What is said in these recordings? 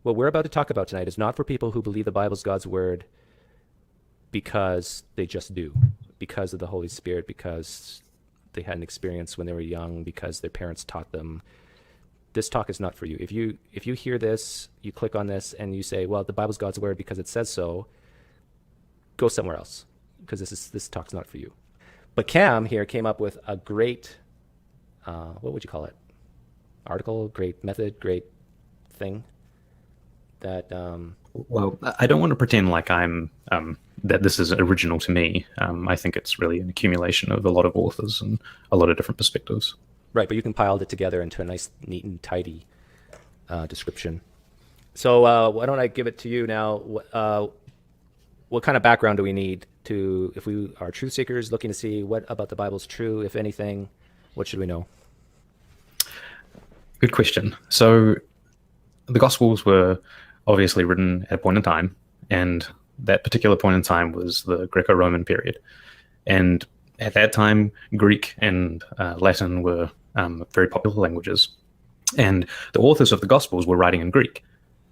what we're about to talk about tonight is not for people who believe the Bible's God's word because they just do, because of the Holy Spirit, because they had an experience when they were young, because their parents taught them. This talk is not for you. If you hear this, you click on this and you say, well, the Bible's God's word because it says so, go somewhere else, because this talk's not for you. But Cam here came up with a great, what would you call it? Article, great method, great thing that... Well, I don't want to pretend like I'm that this is original to me. I think it's really an accumulation of a lot of authors and a lot of different perspectives. Right, but you compiled it together into a nice, neat and tidy description. So why don't I give it to you now? What kind of background do we need if we are truth seekers looking to see what about the Bible is true, if anything, what should we know? Good question. So the Gospels were obviously written at a point in time, and that particular point in time was the Greco-Roman period. And at that time, Greek and Latin were very popular languages, and the authors of the Gospels were writing in Greek.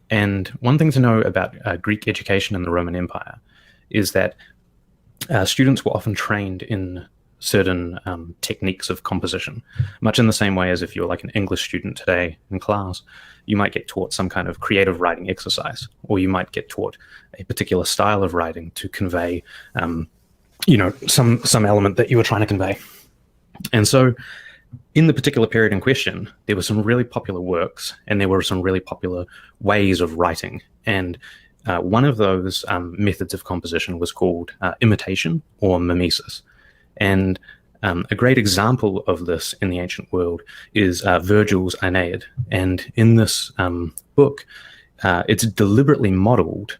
And one thing to know about Greek education in the Roman Empire is that students were often trained in certain techniques of composition, much in the same way as if you're like an English student today in class, you might get taught some kind of creative writing exercise, or you might get taught a particular style of writing to convey, some element that you were trying to convey. And so in the particular period in question, there were some really popular works and there were some really popular ways of writing. And one of those methods of composition was called imitation or mimesis. And a great example of this in the ancient world is Virgil's Aeneid. And in this book, it's deliberately modeled,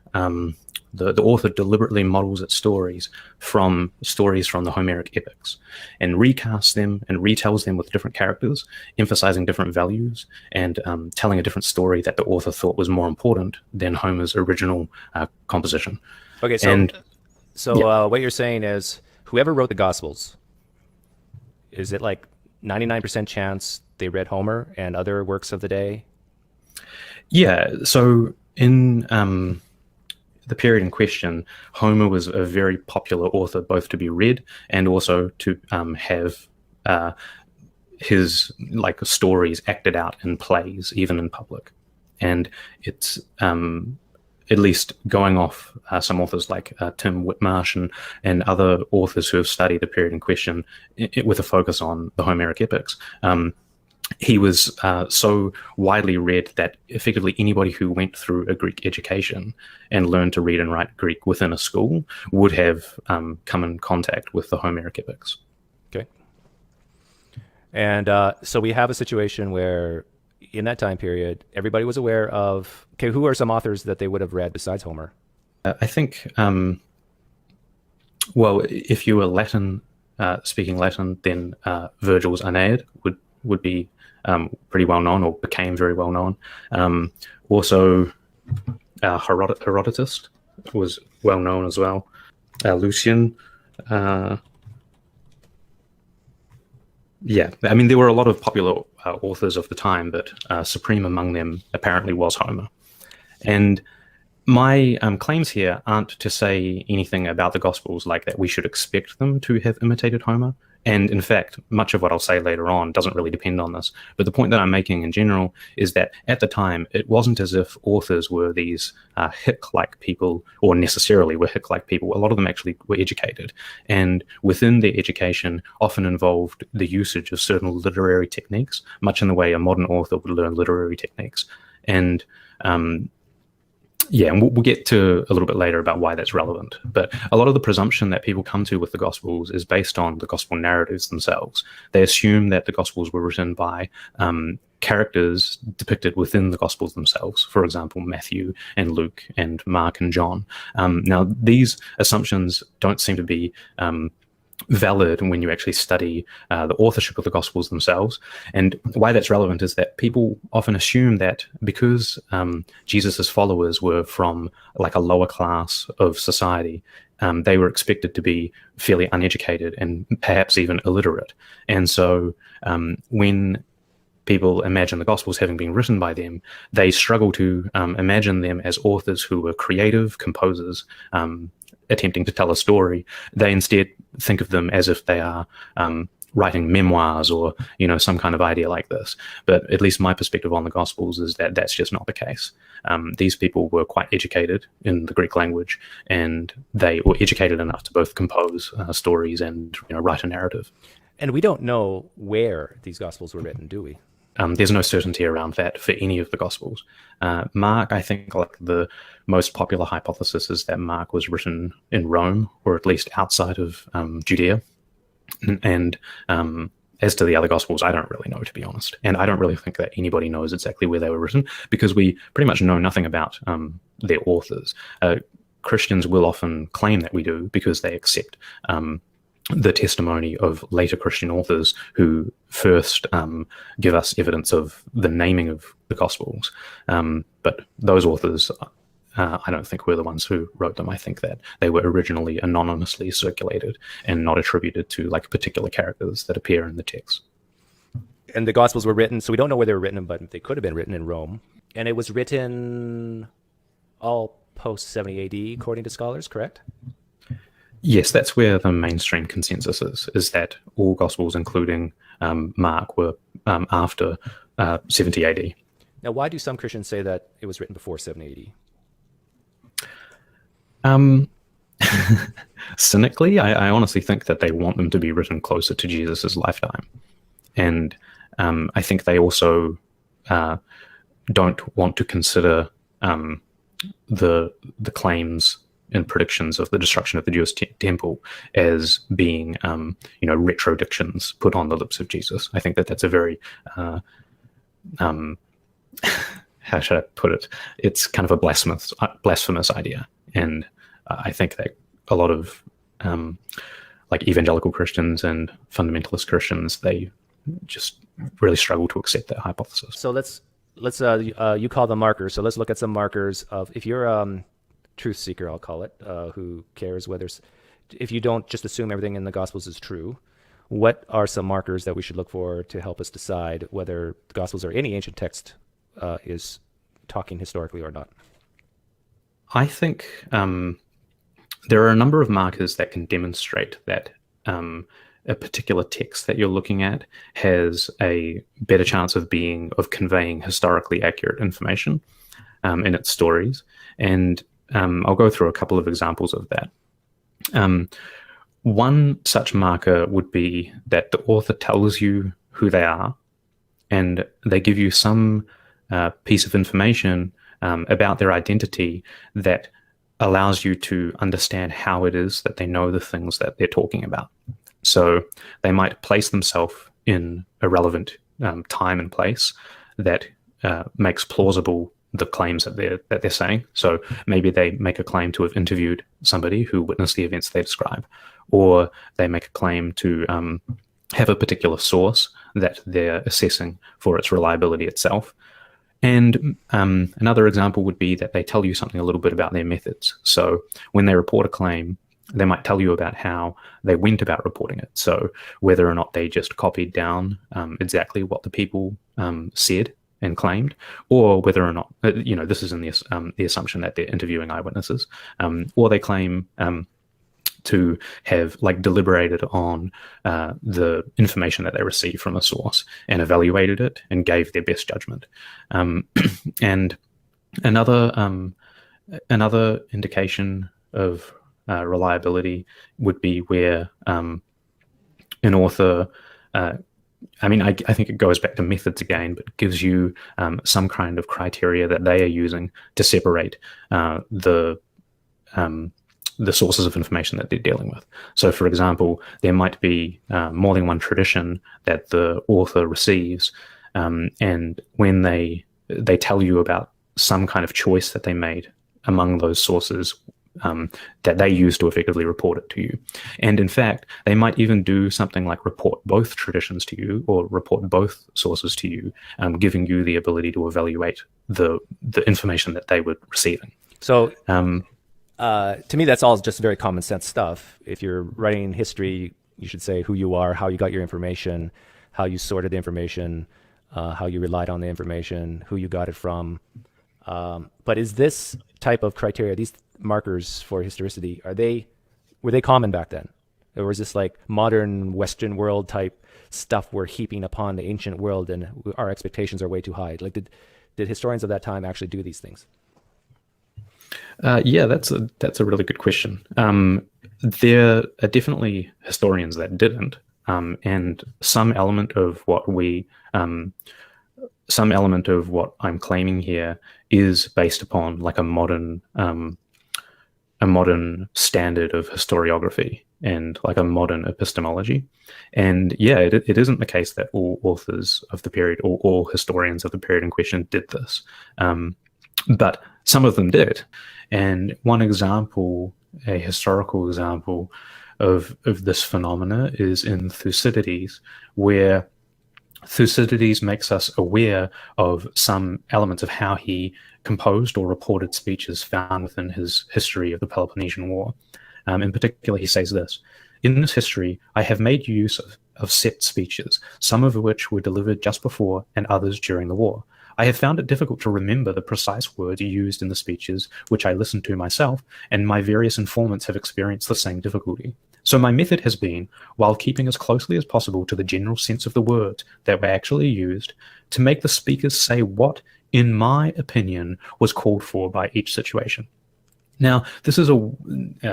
the author deliberately models its stories from the Homeric epics and recasts them and retells them with different characters, emphasizing different values and telling a different story that the author thought was more important than Homer's original composition. Okay, so what you're saying is whoever wrote the Gospels, is it like 99% chance they read Homer and other works of the day? Yeah, so in the period in question, Homer was a very popular author, both to be read and also to have his stories acted out in plays, even in public. And it's at least going off some authors like Tim Whitmarsh and other authors who have studied the period in question with a focus on the Homeric epics. He was so widely read that effectively anybody who went through a Greek education and learned to read and write Greek within a school would have come in contact with the Homeric epics. Okay. And so we have a situation where in that time period, everybody was aware of, who are some authors that they would have read besides Homer? I think, if you were speaking Latin, then Virgil's Aeneid would be pretty well known, or became very well known. Also, Herodotus was well known as well. Lucian. I mean, there were a lot of popular authors of the time, but supreme among them apparently was Homer. And my claims here aren't to say anything about the Gospels like that we should expect them to have imitated Homer. And in fact, much of what I'll say later on doesn't really depend on this. But the point that I'm making in general is that at the time, it wasn't as if authors were these hick-like people, or necessarily were hick-like people. A lot of them actually were educated. And within their education often involved the usage of certain literary techniques, much in the way a modern author would learn literary techniques. And and we'll get to a little bit later about why that's relevant. But a lot of the presumption that people come to with the Gospels is based on the Gospel narratives themselves. They assume that the Gospels were written by characters depicted within the Gospels themselves. For example, Matthew and Luke and Mark and John. Now, these assumptions don't seem to be valid when you actually study the authorship of the Gospels themselves. And why that's relevant is that people often assume that because Jesus's followers were from like a lower class of society, they were expected to be fairly uneducated and perhaps even illiterate. And so when people imagine the Gospels having been written by them, they struggle to imagine them as authors who were creative composers attempting to tell a story. They instead think of them as if they are writing memoirs or some kind of idea like this. But at least my perspective on the Gospels is that that's just not the case. These people were quite educated in the Greek language, and they were educated enough to both compose stories and write a narrative. And we don't know where these Gospels were written, do we? There's no certainty around that for any of the Gospels. Mark, I think, like the most popular hypothesis is that Mark was written in Rome, or at least outside of Judea. And as to the other Gospels, I don't really know, to be honest. And I don't really think that anybody knows exactly where they were written, because we pretty much know nothing about their authors. Christians will often claim that we do because they accept the testimony of later Christian authors who first give us evidence of the naming of the Gospels. But those authors, I don't think were the ones who wrote them. I think that they were originally anonymously circulated and not attributed to like particular characters that appear in the text. And the Gospels were written, so we don't know where they were written, but they could have been written in Rome. And it was written all post 70 AD, according to scholars, correct? Yes, that's where the mainstream consensus is that all Gospels, including Mark, were after 70 AD. Now, why do some Christians say that it was written before 70 AD? Cynically, I honestly think that they want them to be written closer to Jesus's lifetime. And I think they also don't want to consider the claims and predictions of the destruction of the Jewish temple as being, retrodictions put on the lips of Jesus. I think that that's a very, how should I put it? It's kind of a blasphemous idea. And I think that a lot of like evangelical Christians and fundamentalist Christians, they just really struggle to accept that hypothesis. So let's you call them markers. So let's look at some markers of, if you're truth seeker, I'll call it, who cares whether, if you don't just assume everything in the Gospels is true, what are some markers that we should look for to help us decide whether the Gospels or any ancient text is talking historically or not? I think there are a number of markers that can demonstrate that a particular text that you're looking at has a better chance of conveying historically accurate information in its stories. And I'll go through a couple of examples of that. One such marker would be that the author tells you who they are, and they give you some piece of information about their identity that allows you to understand how it is that they know the things that they're talking about. So they might place themselves in a relevant time and place that makes plausible the claims that they're saying. So maybe they make a claim to have interviewed somebody who witnessed the events they describe, or they make a claim to have a particular source that they're assessing for its reliability itself. And another example would be that they tell you something a little bit about their methods. So when they report a claim, they might tell you about how they went about reporting it. So whether or not they just copied down exactly what the people said and claimed, or whether or not, this is in the assumption that they're interviewing eyewitnesses, or they claim to have deliberated on the information that they received from a source and evaluated it and gave their best judgment. And another indication of reliability would be where an author, I think it goes back to methods again, but gives you some kind of criteria that they are using to separate the sources of information that they're dealing with. So, for example, there might be more than one tradition that the author receives, and when they tell you about some kind of choice that they made among those sources that they use to effectively report it to you. And in fact, they might even do something like report both traditions to you or report both sources to you, giving you the ability to evaluate the information that they were receiving. So to me, that's all just very common sense stuff. If you're writing history, you should say who you are, how you got your information, how you sorted the information, how you relied on the information, who you got it from. But is this type of criteria, these markers for historicity, were they common back then? Or was this like modern Western world type stuff we're heaping upon the ancient world and our expectations are way too high? Like, did historians of that time actually do these things? Yeah, that's a really good question. There are definitely historians that didn't, and some element of what I'm claiming here is based upon like a modern standard of historiography and like a modern epistemology. And yeah, it isn't the case that all authors of the period or all historians of the period in question did this, but some of them did. And one example, a historical example of this phenomena, is in Thucydides, where Thucydides makes us aware of some elements of how he composed or reported speeches found within his history of the Peloponnesian War. In particular, he says this: "In this history, I have made use of set speeches, some of which were delivered just before and others during the war. I have found it difficult to remember the precise words used in the speeches which I listened to myself, and my various informants have experienced the same difficulty. So my method has been, while keeping as closely as possible to the general sense of the words that were actually used, to make the speakers say what, in my opinion, was called for by each situation." Now, this is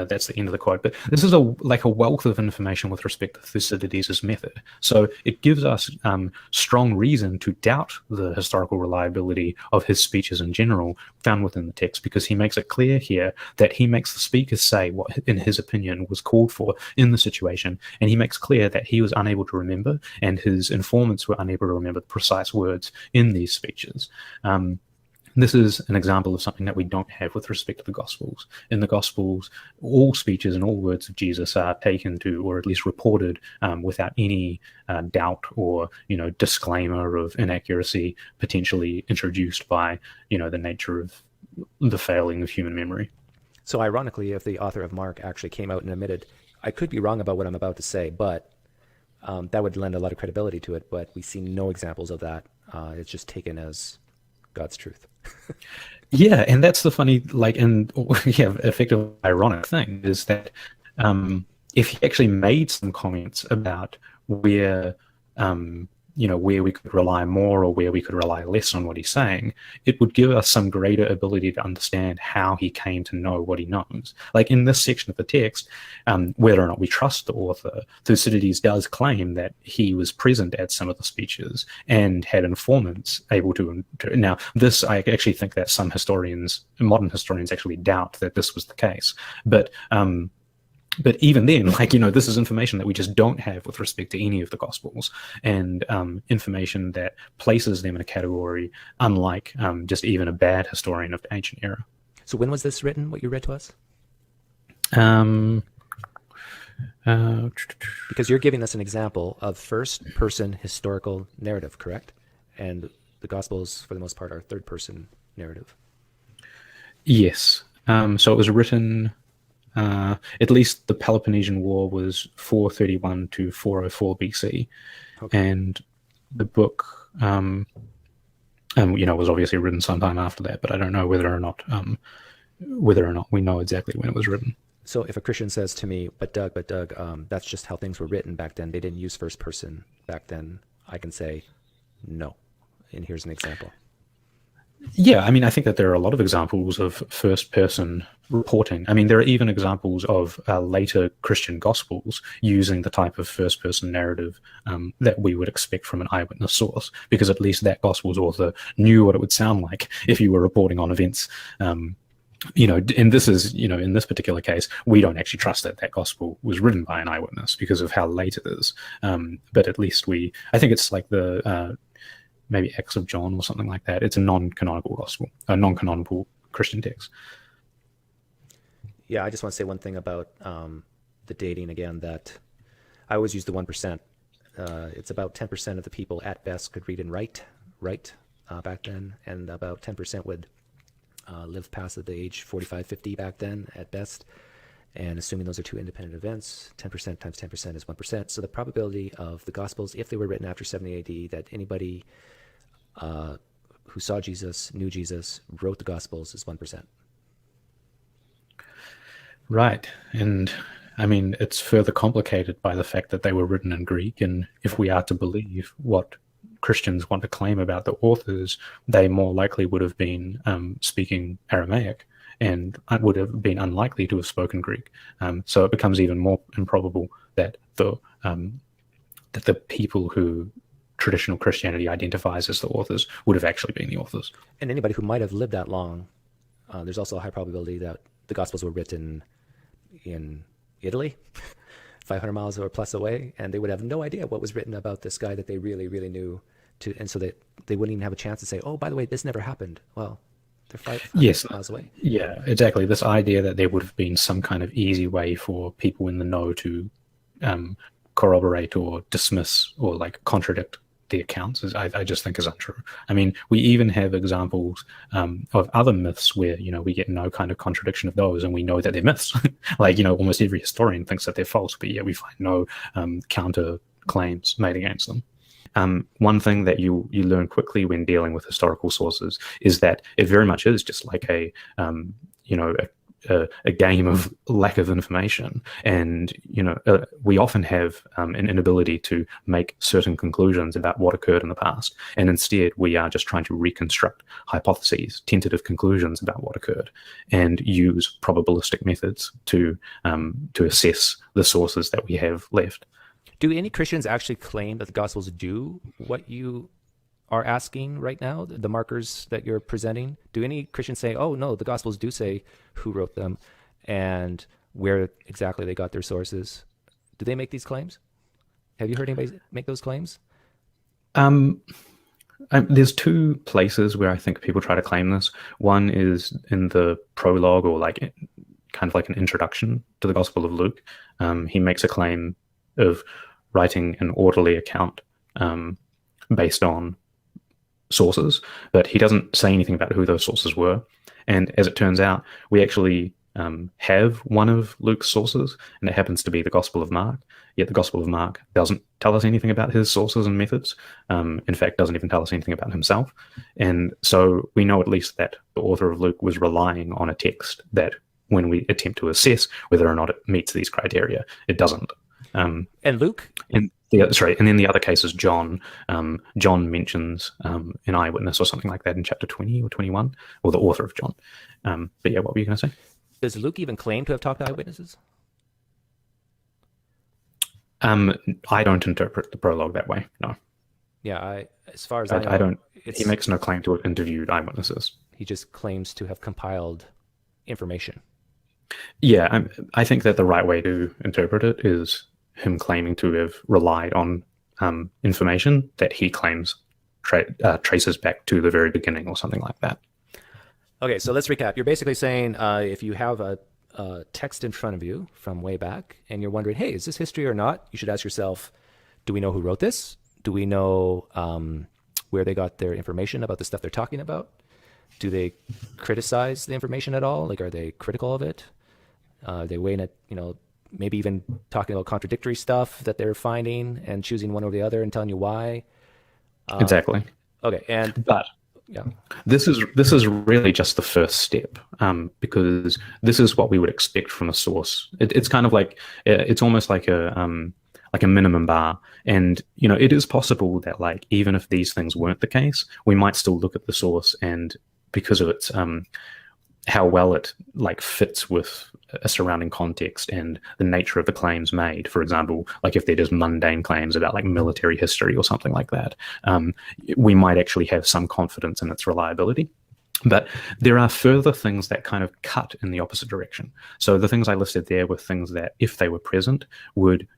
that's the end of the quote, but this is a wealth of information with respect to Thucydides' method. So it gives us strong reason to doubt the historical reliability of his speeches in general found within the text, because he makes it clear here that he makes the speakers say what, in his opinion, was called for in the situation, and he makes clear that he was unable to remember, and his informants were unable to remember the precise words in these speeches. This is an example of something that we don't have with respect to the Gospels. In the Gospels, all speeches and all words of Jesus are taken to, or at least reported, without any doubt or disclaimer of inaccuracy potentially introduced by the nature of the failing of human memory. So ironically, if the author of Mark actually came out and admitted, I could be wrong about what I'm about to say, but that would lend a lot of credibility to it. But we see no examples of that. It's just taken as God's truth. Yeah, and that's the funny, effective ironic thing is that if he actually made some comments about where where we could rely more or where we could rely less on what he's saying, it would give us some greater ability to understand how he came to know what he knows. Like in this section of the text, whether or not we trust the author, Thucydides does claim that he was present at some of the speeches and had informants able to now, this, I actually think that some historians, modern historians, actually doubt that this was the case. But even then, this is information that we just don't have with respect to any of the Gospels, and information that places them in a category unlike just even a bad historian of the ancient era. So when was this written, what you read to us? Because you're giving us an example of first-person historical narrative, correct? And the Gospels, for the most part, are third-person narrative. Yes. So it was written... at least the Peloponnesian War was 431 to 404 BC, okay. And the book, was obviously written sometime after that. But I don't know whether or not we know exactly when it was written. So if a Christian says to me, "But Doug, that's just how things were written back then. They didn't use first person back then," I can say, "No," and here's an example. Yeah, I think that there are a lot of examples of first-person reporting. There are even examples of later Christian Gospels using the type of first-person narrative that we would expect from an eyewitness source, because at least that Gospel's author knew what it would sound like if you were reporting on events. And this is, in this particular case, we don't actually trust that that Gospel was written by an eyewitness because of how late it is. But at least I think it's like the... maybe Acts of John or something like that. It's a non-canonical gospel, a non-canonical Christian text. Yeah, I just want to say one thing about the dating again, that I always use the 1%. It's about 10% of the people at best could read and write back then, and about 10% would live past the age 45, 50 back then at best. And assuming those are two independent events, 10% times 10% is 1%. So the probability of the Gospels, if they were written after 70 AD, that anybody who saw Jesus, knew Jesus, wrote the Gospels is 1%. Right. And I mean, it's further complicated by the fact that they were written in Greek. And if we are to believe what Christians want to claim about the authors, they more likely would have been speaking Aramaic and would have been unlikely to have spoken Greek. So it becomes even more improbable that the people who traditional Christianity identifies as the authors would have actually been the authors. And anybody who might have lived that long, there's also a high probability that the Gospels were written in Italy, 500 miles or plus away, and they would have no idea what was written about this guy that they really, really knew. And so that they wouldn't even have a chance to say, oh, by the way, this never happened. Well, they're 500 miles away. Yeah, exactly. This idea that there would have been some kind of easy way for people in the know to corroborate or dismiss or like contradict the accounts I just think is untrue. I mean, we even have examples of other myths where, we get no kind of contradiction of those and we know that they're myths. Like, almost every historian thinks that they're false, but yet we find no counter claims made against them. One thing that you learn quickly when dealing with historical sources is that it very much is just like a game of lack of information, and we often have an inability to make certain conclusions about what occurred in the past, and instead we are just trying to reconstruct hypotheses, tentative conclusions about what occurred, and use probabilistic methods to assess the sources that we have left. Do any Christians actually claim that the Gospels do what you are asking right now, the markers that you're presenting? Do any Christians say, oh, no, the Gospels do say who wrote them and where exactly they got their sources? Do they make these claims? Have you heard anybody make those claims? There's two places where I think people try to claim this. One is in the prologue, or like kind of like an introduction to the Gospel of Luke. He makes a claim of writing an orderly account based on sources, but he doesn't say anything about who those sources were. And as it turns out, we actually have one of Luke's sources, and it happens to be the Gospel of Mark. Yet the Gospel of Mark doesn't tell us anything about his sources and methods. In fact, doesn't even tell us anything about himself. And so we know at least that the author of Luke was relying on a text that, when we attempt to assess whether or not it meets these criteria, it doesn't. And Luke? And then the other case is John. John mentions an eyewitness or something like that in chapter 20 or 21, or the author of John. But yeah, what were you going to say? Does Luke even claim to have talked to eyewitnesses? I don't interpret the prologue that way, no. Yeah, as far as I know, I don't. He makes no claim to have interviewed eyewitnesses. He just claims to have compiled information. Yeah, I think that the right way to interpret it is him claiming to have relied on information that he claims traces back to the very beginning or something like that. Okay, so let's recap. You're basically saying if you have a text in front of you from way back and you're wondering, hey, is this history or not? You should ask yourself, do we know who wrote this? Do we know where they got their information about the stuff they're talking about? Do they criticize the information at all? Like, are they critical of it? Are they weighing it, maybe even talking about contradictory stuff that they're finding and choosing one over the other and telling you why? Exactly. Okay, but yeah, this is really just the first step, because this is what we would expect from a source. It's kind of like, it's almost like a minimum bar, and it is possible that, like, even if these things weren't the case, we might still look at the source, and because of its how well it like fits with a surrounding context and the nature of the claims made. For example, like if they're just mundane claims about like military history or something like that, we might actually have some confidence in its reliability. But there are further things that kind of cut in the opposite direction. So the things I listed there were things that, if they were present, would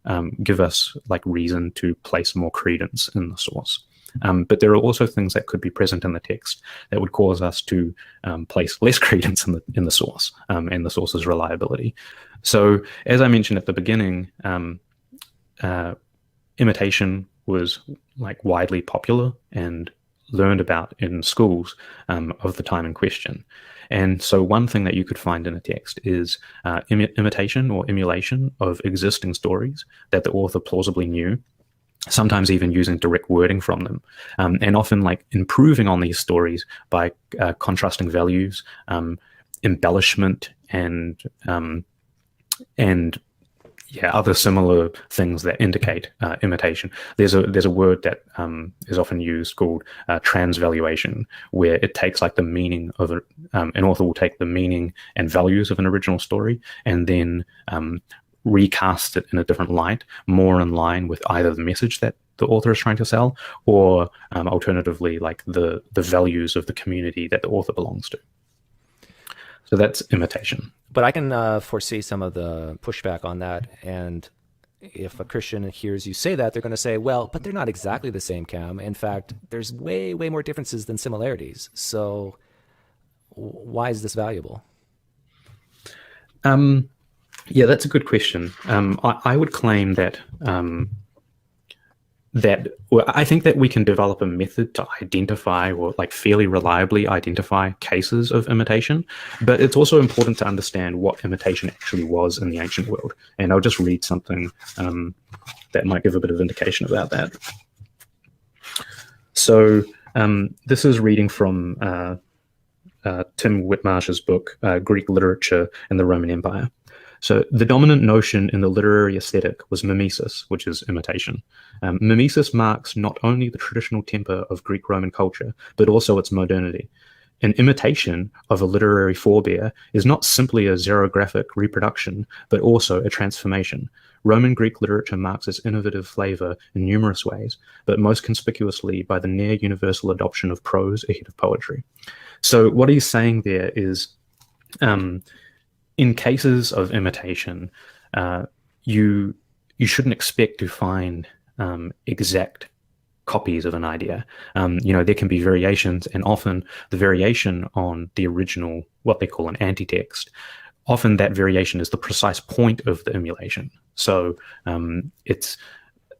give us like reason to place more credence in the source. But there are also things that could be present in the text that would cause us to place less credence in the source and the source's reliability. So, as I mentioned at the beginning, imitation was like widely popular and learned about in schools of the time in question. And so one thing that you could find in a text is imitation or emulation of existing stories that the author plausibly knew sometimes even using direct wording from them, and often like improving on these stories by contrasting values, embellishment, and other similar things that indicate imitation. There's a word that is often used called transvaluation, where it takes like the meaning of an author will take the meaning and values of an original story and then recast it in a different light, more in line with either the message that the author is trying to sell, or alternatively, like the values of the community that the author belongs to. So that's imitation. But I can foresee some of the pushback on that. And if a Christian hears you say that, they're going to say, well, but they're not exactly the same, Cam. In fact, there's way, way more differences than similarities. So why is this valuable? Yeah, that's a good question. I would claim that I think that we can develop a method to identify or like fairly reliably identify cases of imitation, but it's also important to understand what imitation actually was in the ancient world. And I'll just read something that might give a bit of indication about that. So this is reading from Tim Whitmarsh's book, Greek Literature in the Roman Empire. So the dominant notion in the literary aesthetic was mimesis, which is imitation. Mimesis marks not only the traditional temper of Greek-Roman culture, but also its modernity. An imitation of a literary forebear is not simply a xerographic reproduction, but also a transformation. Roman Greek literature marks its innovative flavor in numerous ways, but most conspicuously by the near-universal adoption of prose ahead of poetry. So what he's saying there is, in cases of imitation, you shouldn't expect to find exact copies of an idea. There can be variations, and often the variation on the original, what they call an antitext, often that variation is the precise point of the emulation. So it's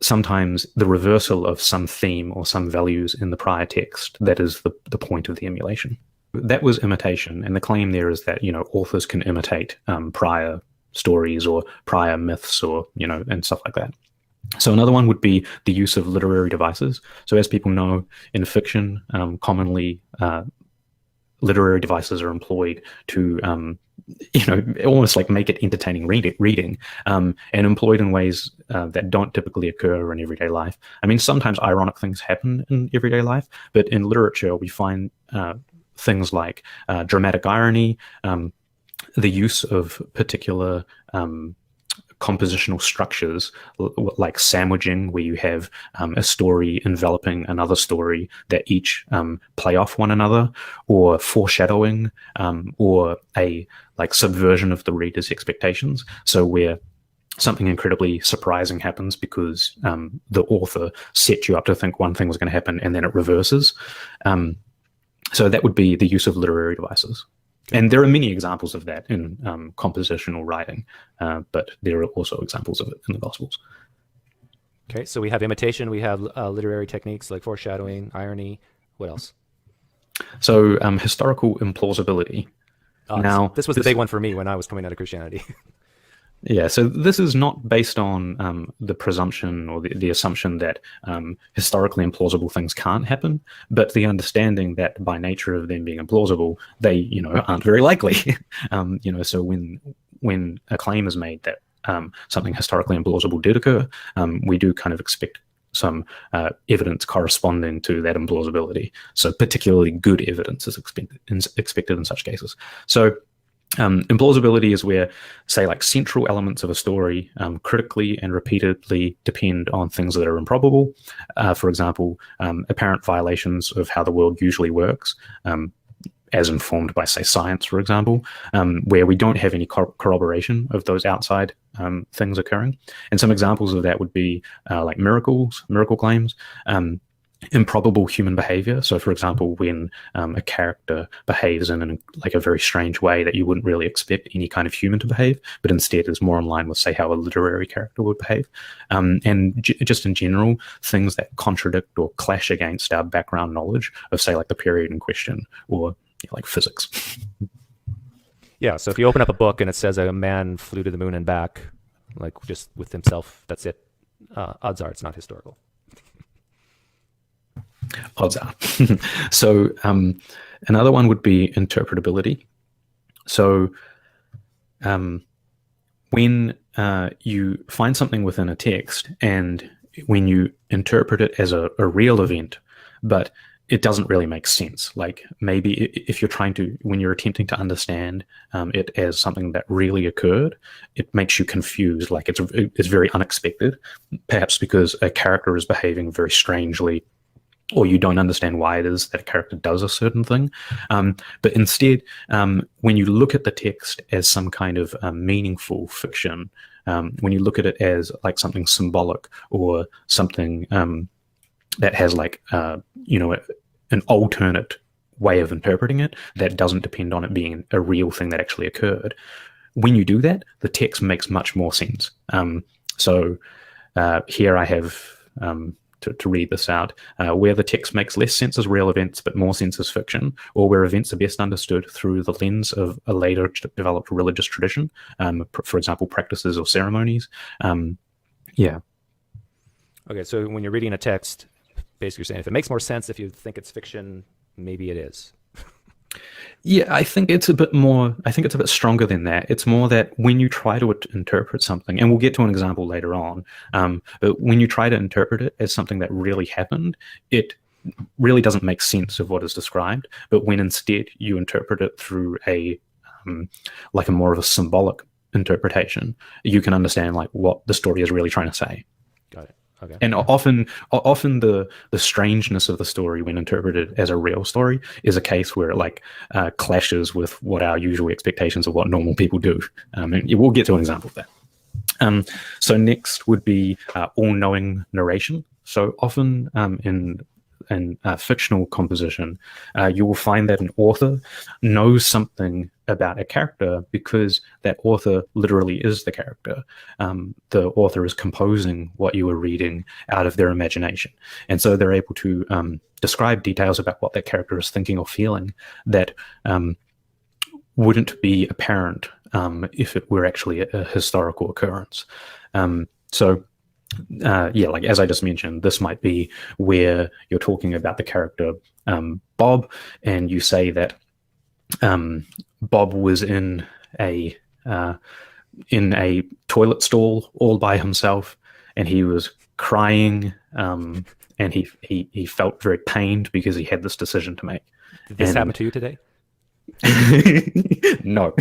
sometimes the reversal of some theme or some values in the prior text that is the point of the emulation. That was imitation, and the claim there is that authors can imitate prior stories or prior myths, or and stuff like that. So another one would be the use of literary devices. So as people know, in fiction, commonly literary devices are employed to almost like make it entertaining reading, and employed in ways that don't typically occur in everyday life. I mean, sometimes ironic things happen in everyday life, but in literature we find things like dramatic irony, the use of particular compositional structures like sandwiching, where you have a story enveloping another story that each play off one another, or foreshadowing, or a like subversion of the reader's expectations. So where something incredibly surprising happens because the author set you up to think one thing was going to happen, and then it reverses. So that would be the use of literary devices. And there are many examples of that in compositional writing, but there are also examples of it in the Gospels. Okay, so we have imitation, we have literary techniques like foreshadowing, irony. What else? So historical implausibility. Now, this was the big one for me when I was coming out of Christianity. Yeah, so this is not based on the presumption or the assumption that historically implausible things can't happen, but the understanding that by nature of them being implausible, they aren't very likely. So when a claim is made that something historically implausible did occur, we do kind of expect some evidence corresponding to that implausibility. So particularly good evidence is expected in such cases. So implausibility is where, say, like central elements of a story critically and repeatedly depend on things that are improbable. For example, apparent violations of how the world usually works, as informed by, say, science, for example, where we don't have any corroboration of those outside things occurring. And some examples of that would be like miracle claims, improbable human behavior. So, for example, when a character behaves in like a very strange way that you wouldn't really expect any kind of human to behave, but instead is more in line with, say, how a literary character would behave. And just in general, things that contradict or clash against our background knowledge of, say, like the period in question, or like physics. Yeah, so if you open up a book and it says a man flew to the moon and back, like just with himself, that's it. Odds are it's not historical. Odds are. So another one would be interpretability. So when you find something within a text and when you interpret it as a real event, but it doesn't really make sense. Like maybe if you're trying to, when you're attempting to understand it as something that really occurred, it makes you confused. Like it's very unexpected, perhaps because a character is behaving very strangely, or you don't understand why it is that a character does a certain thing. But instead, when you look at the text as some kind of meaningful fiction, when you look at it as like something symbolic or something that has like, an alternate way of interpreting it that doesn't depend on it being a real thing that actually occurred, when you do that, the text makes much more sense. So here I have... To read this out, where the text makes less sense as real events but more sense as fiction, or where events are best understood through the lens of a later developed religious tradition, for example, practices or ceremonies. Yeah. Okay, so when you're reading a text, basically you're saying if it makes more sense if you think it's fiction, maybe it is. Yeah, I think it's a bit more, I think it's a bit stronger than that. It's more that when you try to interpret something, and we'll get to an example later on, but when you try to interpret it as something that really happened, it really doesn't make sense of what is described. But when instead you interpret it through a more of a symbolic interpretation, you can understand like what the story is really trying to say. Got it. Okay. And often the strangeness of the story when interpreted as a real story is a case where it like clashes with what our usual expectations of what normal people do. And we'll get to an example of that. So next would be all-knowing narration. So often in fictional composition, you will find that an author knows something about a character because that author literally is the character. The author is composing what you are reading out of their imagination. And so they're able to describe details about what that character is thinking or feeling that wouldn't be apparent if it were actually a historical occurrence. Like as I just mentioned, this might be where you're talking about the character Bob, and you say that Bob was in a toilet stall all by himself, and he was crying, and he felt very pained because he had this decision to make. Did this happen to you today? No.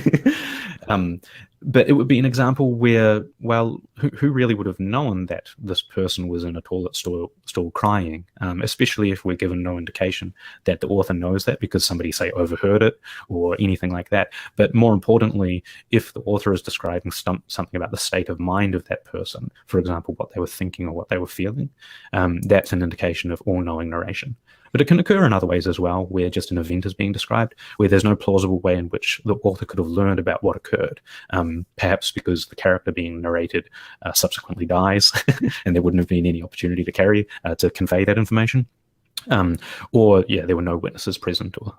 But it would be an example where, well, who really would have known that this person was in a toilet stall crying, especially if we're given no indication that the author knows that because somebody, say, overheard it or anything like that. But more importantly, if the author is describing something about the state of mind of that person, for example, what they were thinking or what they were feeling, that's an indication of all-knowing narration. But it can occur in other ways as well, where just an event is being described, where there's no plausible way in which the author could have learned about what occurred, perhaps because the character being narrated subsequently dies, and there wouldn't have been any opportunity to convey that information. Or there were no witnesses present, or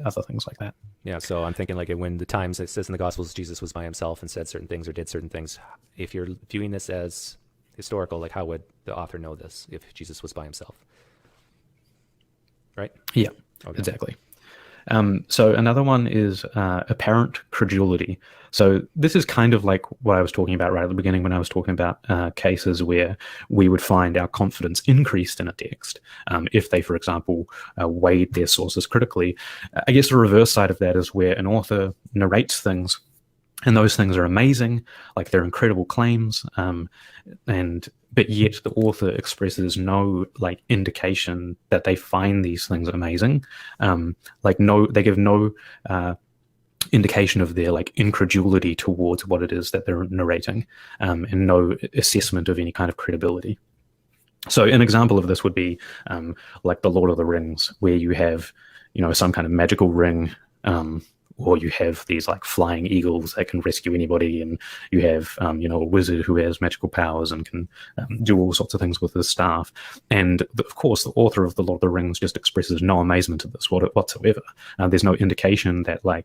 other things like that. Yeah, so I'm thinking like when the times it says in the Gospels Jesus was by himself and said certain things or did certain things, if you're viewing this as historical, like how would the author know this if Jesus was by himself? Right? Yeah, okay. Exactly. So another one is apparent credulity. So this is kind of like what I was talking about right at the beginning when I was talking about cases where we would find our confidence increased in a text if they, for example, weighed their sources critically. I guess the reverse side of that is where an author narrates things and those things are amazing, like they're incredible claims, but yet the author expresses no like indication that they find these things amazing. They give no indication of their like incredulity towards what it is that they're narrating, and no assessment of any kind of credibility. So an example of this would be like the Lord of the Rings, where you have some kind of magical ring. Or you have these like flying eagles that can rescue anybody, and you have a wizard who has magical powers and can do all sorts of things with his staff. And of course, the author of the Lord of the Rings just expresses no amazement at this whatsoever. There's no indication that that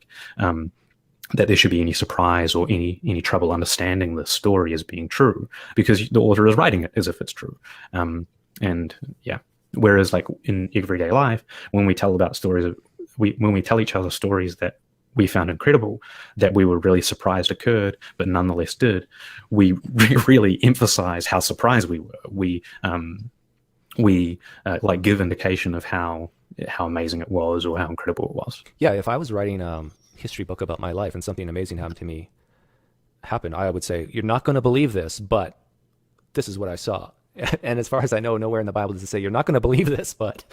there should be any surprise or any trouble understanding the story as being true, because the author is writing it as if it's true. And yeah. Whereas like in everyday life, when we tell about stories, when we tell each other stories that we found incredible, that we were really surprised occurred, but nonetheless did, we really emphasize how surprised we were. We like give indication of how amazing it was or how incredible it was. Yeah, if I was writing a history book about my life and something amazing happened, I would say, you're not going to believe this, but this is what I saw. And as far as I know, nowhere in the Bible does it say you're not going to believe this, but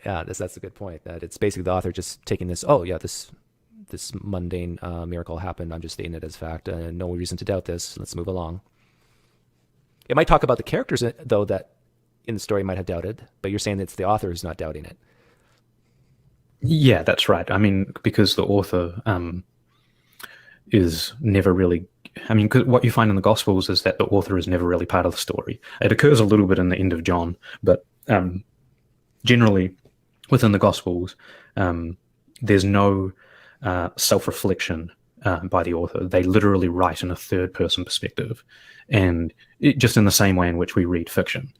yeah, that's a good point. That it's basically the author just taking this, oh yeah, this mundane miracle happened. I'm just stating it as fact. No reason to doubt this. Let's move along. It might talk about the characters, though, that in the story might have doubted, but you're saying it's the author who's not doubting it. Yeah, that's right. I mean, because the author is never really... I mean, what you find in the Gospels is that the author is never really part of the story. It occurs a little bit in the end of John, but generally within the Gospels, there's no self-reflection by the author. They literally write in a third-person perspective, and just in the same way in which we read fiction.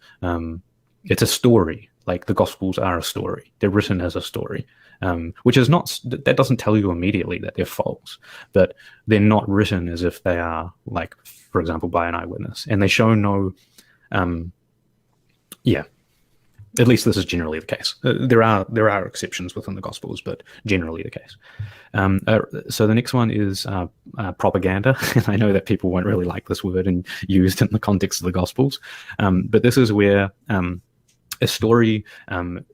It's a story. Like the Gospels are a story. They're written as a story. Which is not, that doesn't tell you immediately that they're false, but they're not written as if they are, like, for example, by an eyewitness. And they show no, at least this is generally the case. There are exceptions within the Gospels, but generally the case. So the next one is propaganda. And I know that people won't really like this word and used in the context of the Gospels, but this is where a story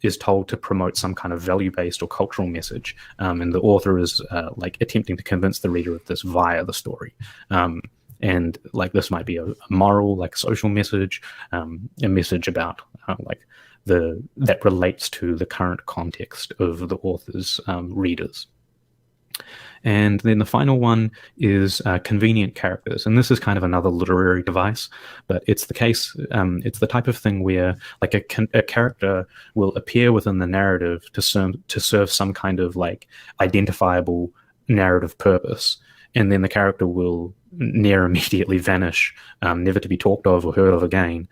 is told to promote some kind of value-based or cultural message, and the author is like attempting to convince the reader of this via the story. And like this might be a moral, like social message, a message about like that relates to the current context of the author's readers. And then the final one is convenient characters. And this is kind of another literary device, but it's the case, it's the type of thing where like a character will appear within the narrative to serve some kind of like identifiable narrative purpose. And then the character will near immediately vanish, never to be talked of or heard of again.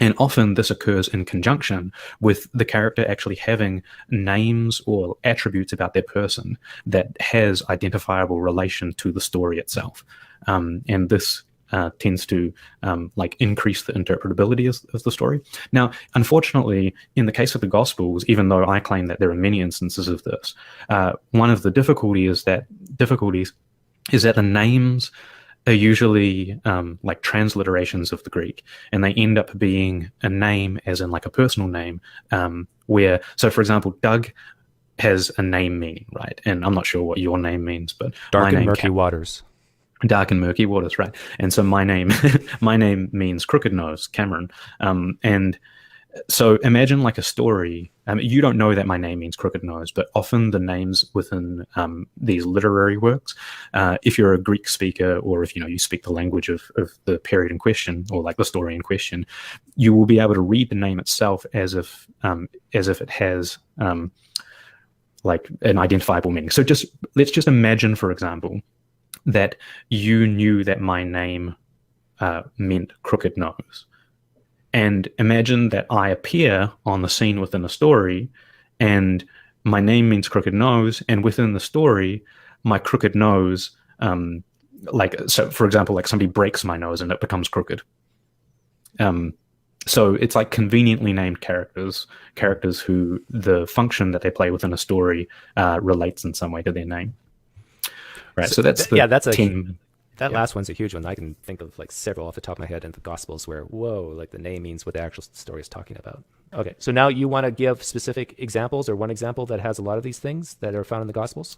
And often this occurs in conjunction with the character actually having names or attributes about their person that has identifiable relation to the story itself. And this tends to like increase the interpretability of the story. Now, unfortunately, in the case of the Gospels, even though I claim that there are many instances of this, one of the difficulties is that the names are usually like transliterations of the Greek, and they end up being a name as in like a personal name, where, so for example, Doug has a name meaning, right? And I'm not sure what your name means, but dark and murky waters. Dark and murky waters, right? And so my name means crooked nose, Cameron. And so imagine like a story. You don't know that my name means crooked nose, but often the names within these literary works, if you're a Greek speaker, or if you speak the language of the period in question, or like the story in question, you will be able to read the name itself as if it has like an identifiable meaning. So let's just imagine, for example, that you knew that my name meant crooked nose. And imagine that I appear on the scene within a story, and my name means crooked nose, and within the story, my crooked nose, so for example, like somebody breaks my nose and it becomes crooked. So it's like conveniently named characters who the function that they play within a story relates in some way to their name. Right. So that's the team. That last one's a huge one. I can think of like several off the top of my head in the Gospels where, whoa, like the name means what the actual story is talking about. Okay, so now you want to give specific examples, or one example that has a lot of these things that are found in the Gospels?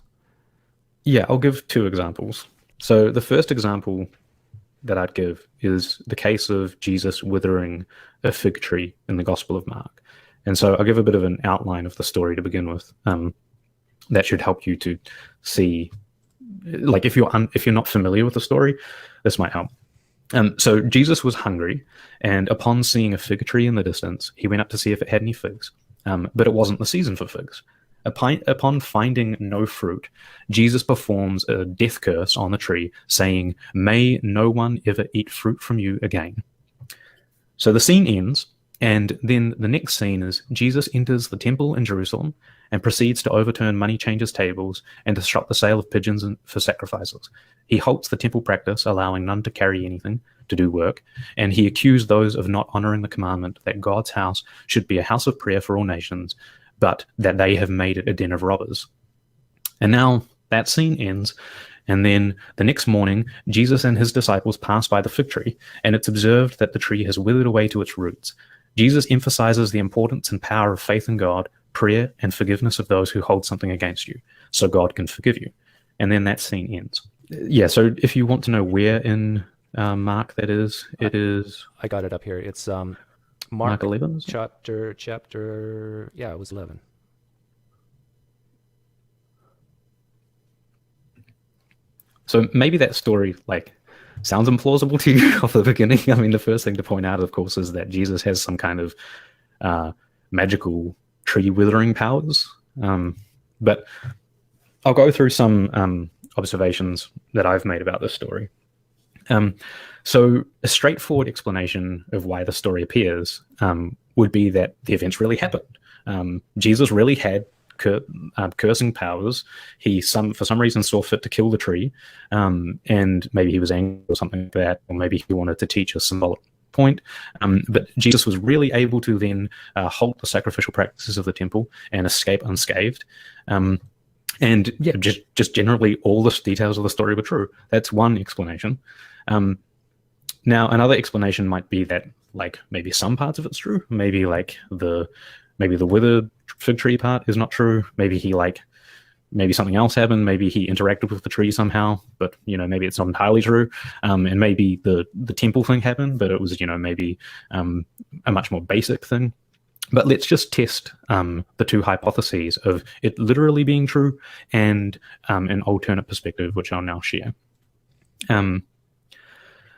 Yeah, I'll give two examples. So the first example that I'd give is the case of Jesus withering a fig tree in the Gospel of Mark. And so I'll give a bit of an outline of the story to begin with. That should help you to see, like if you're not familiar with the story, this might help. So Jesus was hungry, and upon seeing a fig tree in the distance, he went up to see if it had any figs, but it wasn't the season for figs. Upon finding no fruit, Jesus performs a death curse on the tree, saying, "May no one ever eat fruit from you again." So the scene ends, And then the next scene is Jesus enters the temple in Jerusalem and proceeds to overturn money changers' tables and disrupt the sale of pigeons for sacrifices. He halts the temple practice, allowing none to carry anything to do work, and he accused those of not honoring the commandment that God's house should be a house of prayer for all nations, but that they have made it a den of robbers. And now that scene ends, and then the next morning, Jesus and his disciples pass by the fig tree, and it's observed that the tree has withered away to its roots. Jesus emphasizes the importance and power of faith in God, prayer, and forgiveness of those who hold something against you, so God can forgive you. And then that scene ends. Yeah, so if you want to know where in Mark that is, it is... I got it up here. It's Mark 11? Chapter, yeah, it was 11. So maybe that story, like, sounds implausible to you off the beginning. I mean, the first thing to point out, of course, is that Jesus has some kind of magical tree withering powers. But I'll go through some observations that I've made about this story. So a straightforward explanation of why the story appears would be that the events really happened. Jesus really had cursing powers. He for some reason saw fit to kill the tree, and maybe he was angry or something like that, or maybe he wanted to teach a symbolic point. But Jesus was really able to then halt the sacrificial practices of the temple and escape unscathed. And yeah, just generally all the details of the story were true. That's one explanation. Now another explanation might be that, like, maybe some parts of it's true. Maybe like the withered fig tree part is not true. Maybe maybe something else happened. Maybe he interacted with the tree somehow, but maybe it's not entirely true. And maybe the temple thing happened, but it was maybe a much more basic thing. But let's just test the two hypotheses of it literally being true and an alternate perspective, which I'll now share.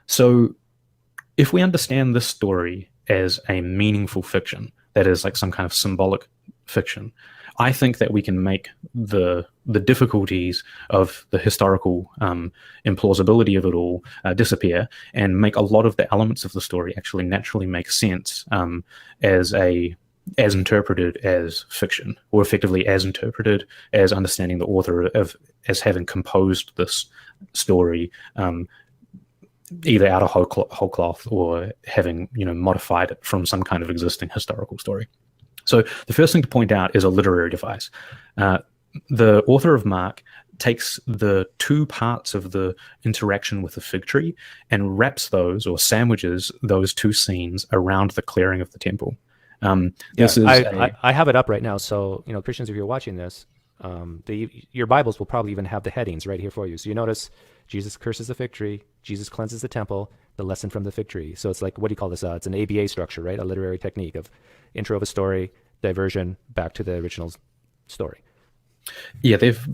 So if we understand this story as a meaningful fiction, that is like some kind of symbolic fiction, I think that we can make the difficulties of the historical implausibility of it all disappear, and make a lot of the elements of the story actually naturally make sense as interpreted as fiction, or effectively as interpreted as understanding the author as having composed this story either out of whole cloth or having modified it from some kind of existing historical story. So the first thing to point out is a literary device. The author of Mark takes the two parts of the interaction with the fig tree and wraps those, or sandwiches those two scenes around the clearing of the temple. I have it up right now. So, Christians, if you're watching this, your Bibles will probably even have the headings right here for you. So you notice Jesus curses the fig tree, Jesus cleanses the temple, the lesson from the fig tree. So it's like, what do you call this? It's an ABA structure, right? A literary technique of intro of a story, diversion, back to the original story. Yeah, they've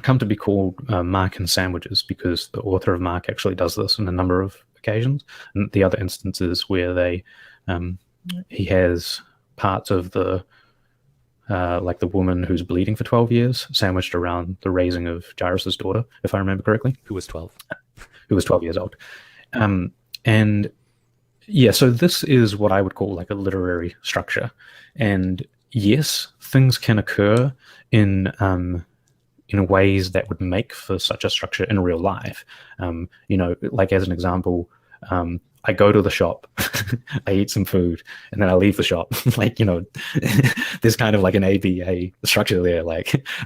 come to be called Markan sandwiches because the author of Mark actually does this on a number of occasions. And the other instances where he has parts of the like the woman who's bleeding for 12 years sandwiched around the raising of Jairus' daughter, if I remember correctly. Who was 12. Who was 12 years old. And yeah, so this is what I would call like a literary structure. And yes, things can occur in ways that would make for such a structure in real life. Like as an example, I go to the shop, I eat some food, and then I leave the shop. There's kind of like an ABA structure there.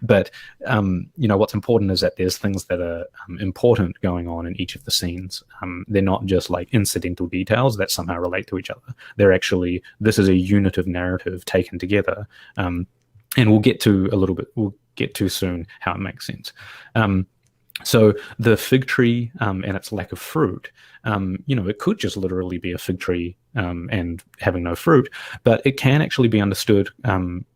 But what's important is that there's things that are important going on in each of the scenes. They're not just like incidental details that somehow relate to each other. They're actually, this is a unit of narrative taken together. And we'll get to soon how it makes sense. So the fig tree and its lack of fruit, it could just literally be a fig tree and having no fruit, but it can actually be understood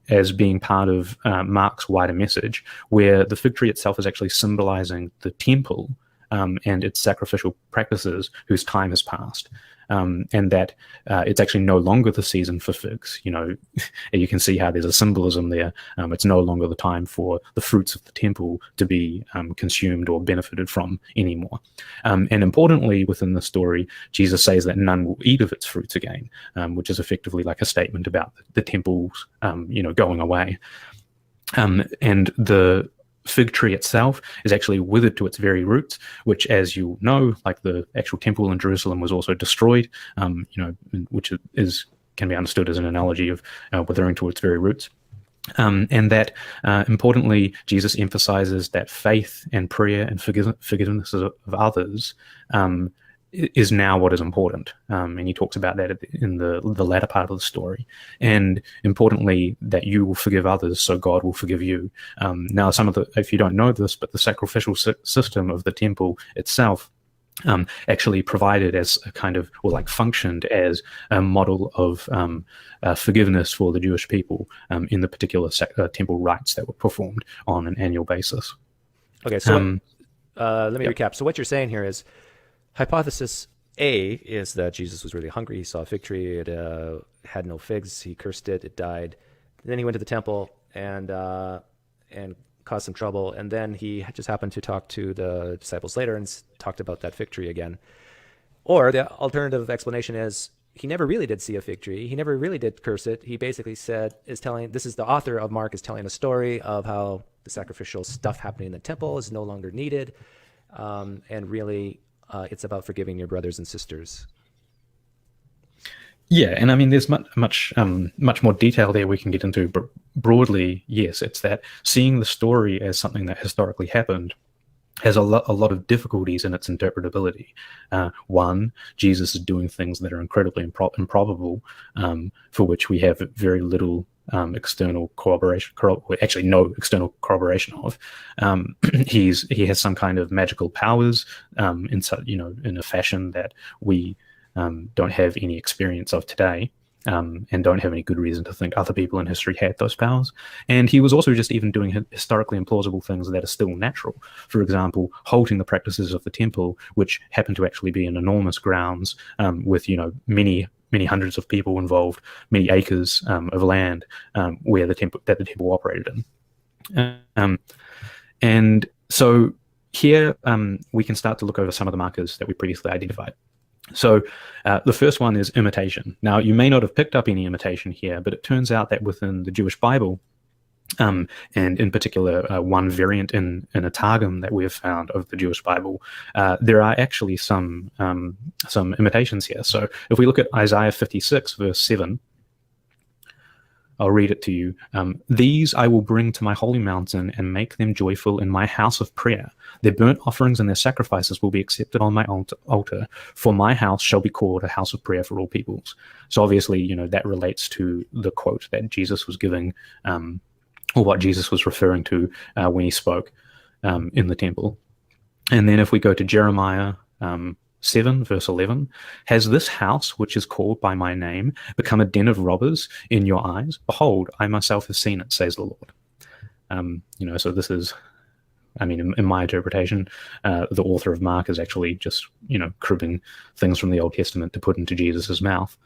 as being part of Mark's wider message, where the fig tree itself is actually symbolizing the temple and its sacrificial practices whose time has passed. and that it's actually no longer the season for figs. You can see how there's a symbolism there. It's no longer the time for the fruits of the temple to be consumed or benefited from anymore. And importantly, within the story, Jesus says that none will eat of its fruits again, which is effectively like a statement about the temples, going away. And the fig tree itself is actually withered to its very roots, which, as you know, like the actual temple in Jerusalem was also destroyed, which can be understood as an analogy of withering to its very roots. And that, importantly, Jesus emphasizes that faith and prayer and forgiveness of others is now what is important. And he talks about that in the latter part of the story. And importantly, that you will forgive others, so God will forgive you. Now, if you don't know this, but the sacrificial system of the temple itself actually provided as a kind of, or like functioned as a model of forgiveness for the Jewish people in the particular temple rites that were performed on an annual basis. Okay, so let me recap. So what you're saying here is, hypothesis A is that Jesus was really hungry. He saw a fig tree. It had no figs. He cursed it. It died. And then he went to the temple and caused some trouble. And then he just happened to talk to the disciples later and talked about that fig tree again. Or the alternative explanation is he never really did see a fig tree. He never really did curse it. He basically this is the author of Mark is telling a story of how the sacrificial stuff happening in the temple is no longer needed. And really, it's about forgiving your brothers and sisters. Yeah, and I mean, there's much more detail there we can get into, but broadly, yes, it's that seeing the story as something that historically happened has a lot of difficulties in its interpretability. One, Jesus is doing things that are incredibly improbable, for which we have very little external corroboration, actually no external corroboration of. He has some kind of magical powers in a fashion that we don't have any experience of today, and don't have any good reason to think other people in history had those powers. And he was also just even doing historically implausible things that are still natural. For example, halting the practices of the temple, which happened to actually be in enormous grounds with many hundreds of people involved, many acres of land where the temple operated in. And so here we can start to look over some of the markers that we previously identified. So the first one is imitation. Now, you may not have picked up any imitation here, but it turns out that within the Jewish Bible, and in particular one variant in a Targum that we have found of the Jewish Bible, there are actually some imitations here. So if we look at Isaiah 56, verse 7, I'll read it to you. These I will bring to my holy mountain and make them joyful in my house of prayer. Their burnt offerings and their sacrifices will be accepted on my altar, for my house shall be called a house of prayer for all peoples. So obviously, that relates to the quote that Jesus was giving, or what Jesus was referring to when he spoke in the temple. And then if we go to Jeremiah 7, verse 11, has this house, which is called by my name, become a den of robbers in your eyes? Behold, I myself have seen it, says the Lord. So this is, in my interpretation, the author of Mark is actually just, cribbing things from the Old Testament to put into Jesus's mouth.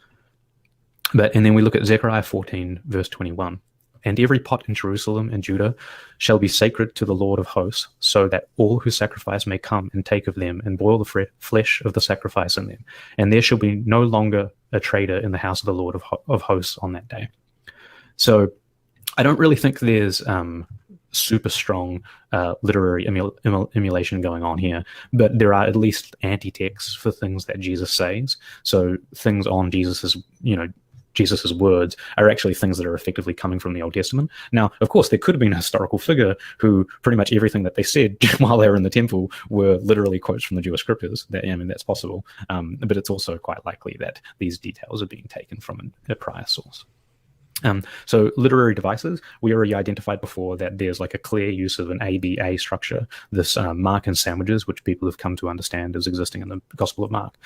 And then we look at Zechariah 14, verse 21. And every pot in Jerusalem and Judah shall be sacred to the Lord of hosts, so that all who sacrifice may come and take of them and boil the flesh of the sacrifice in them. And there shall be no longer a traitor in the house of the Lord of hosts on that day. So I don't really think there's super strong literary emulation going on here, but there are at least anti-texts for things that Jesus says. So things on Jesus's words are actually things that are effectively coming from the Old Testament. Now, of course, there could have been a historical figure who pretty much everything that they said while they were in the temple were literally quotes from the Jewish scriptures. That's possible. But it's also quite likely that these details are being taken from a prior source. So literary devices, we already identified before that there's like a clear use of an ABA structure, this mark and sandwiches, which people have come to understand as existing in the Gospel of Mark.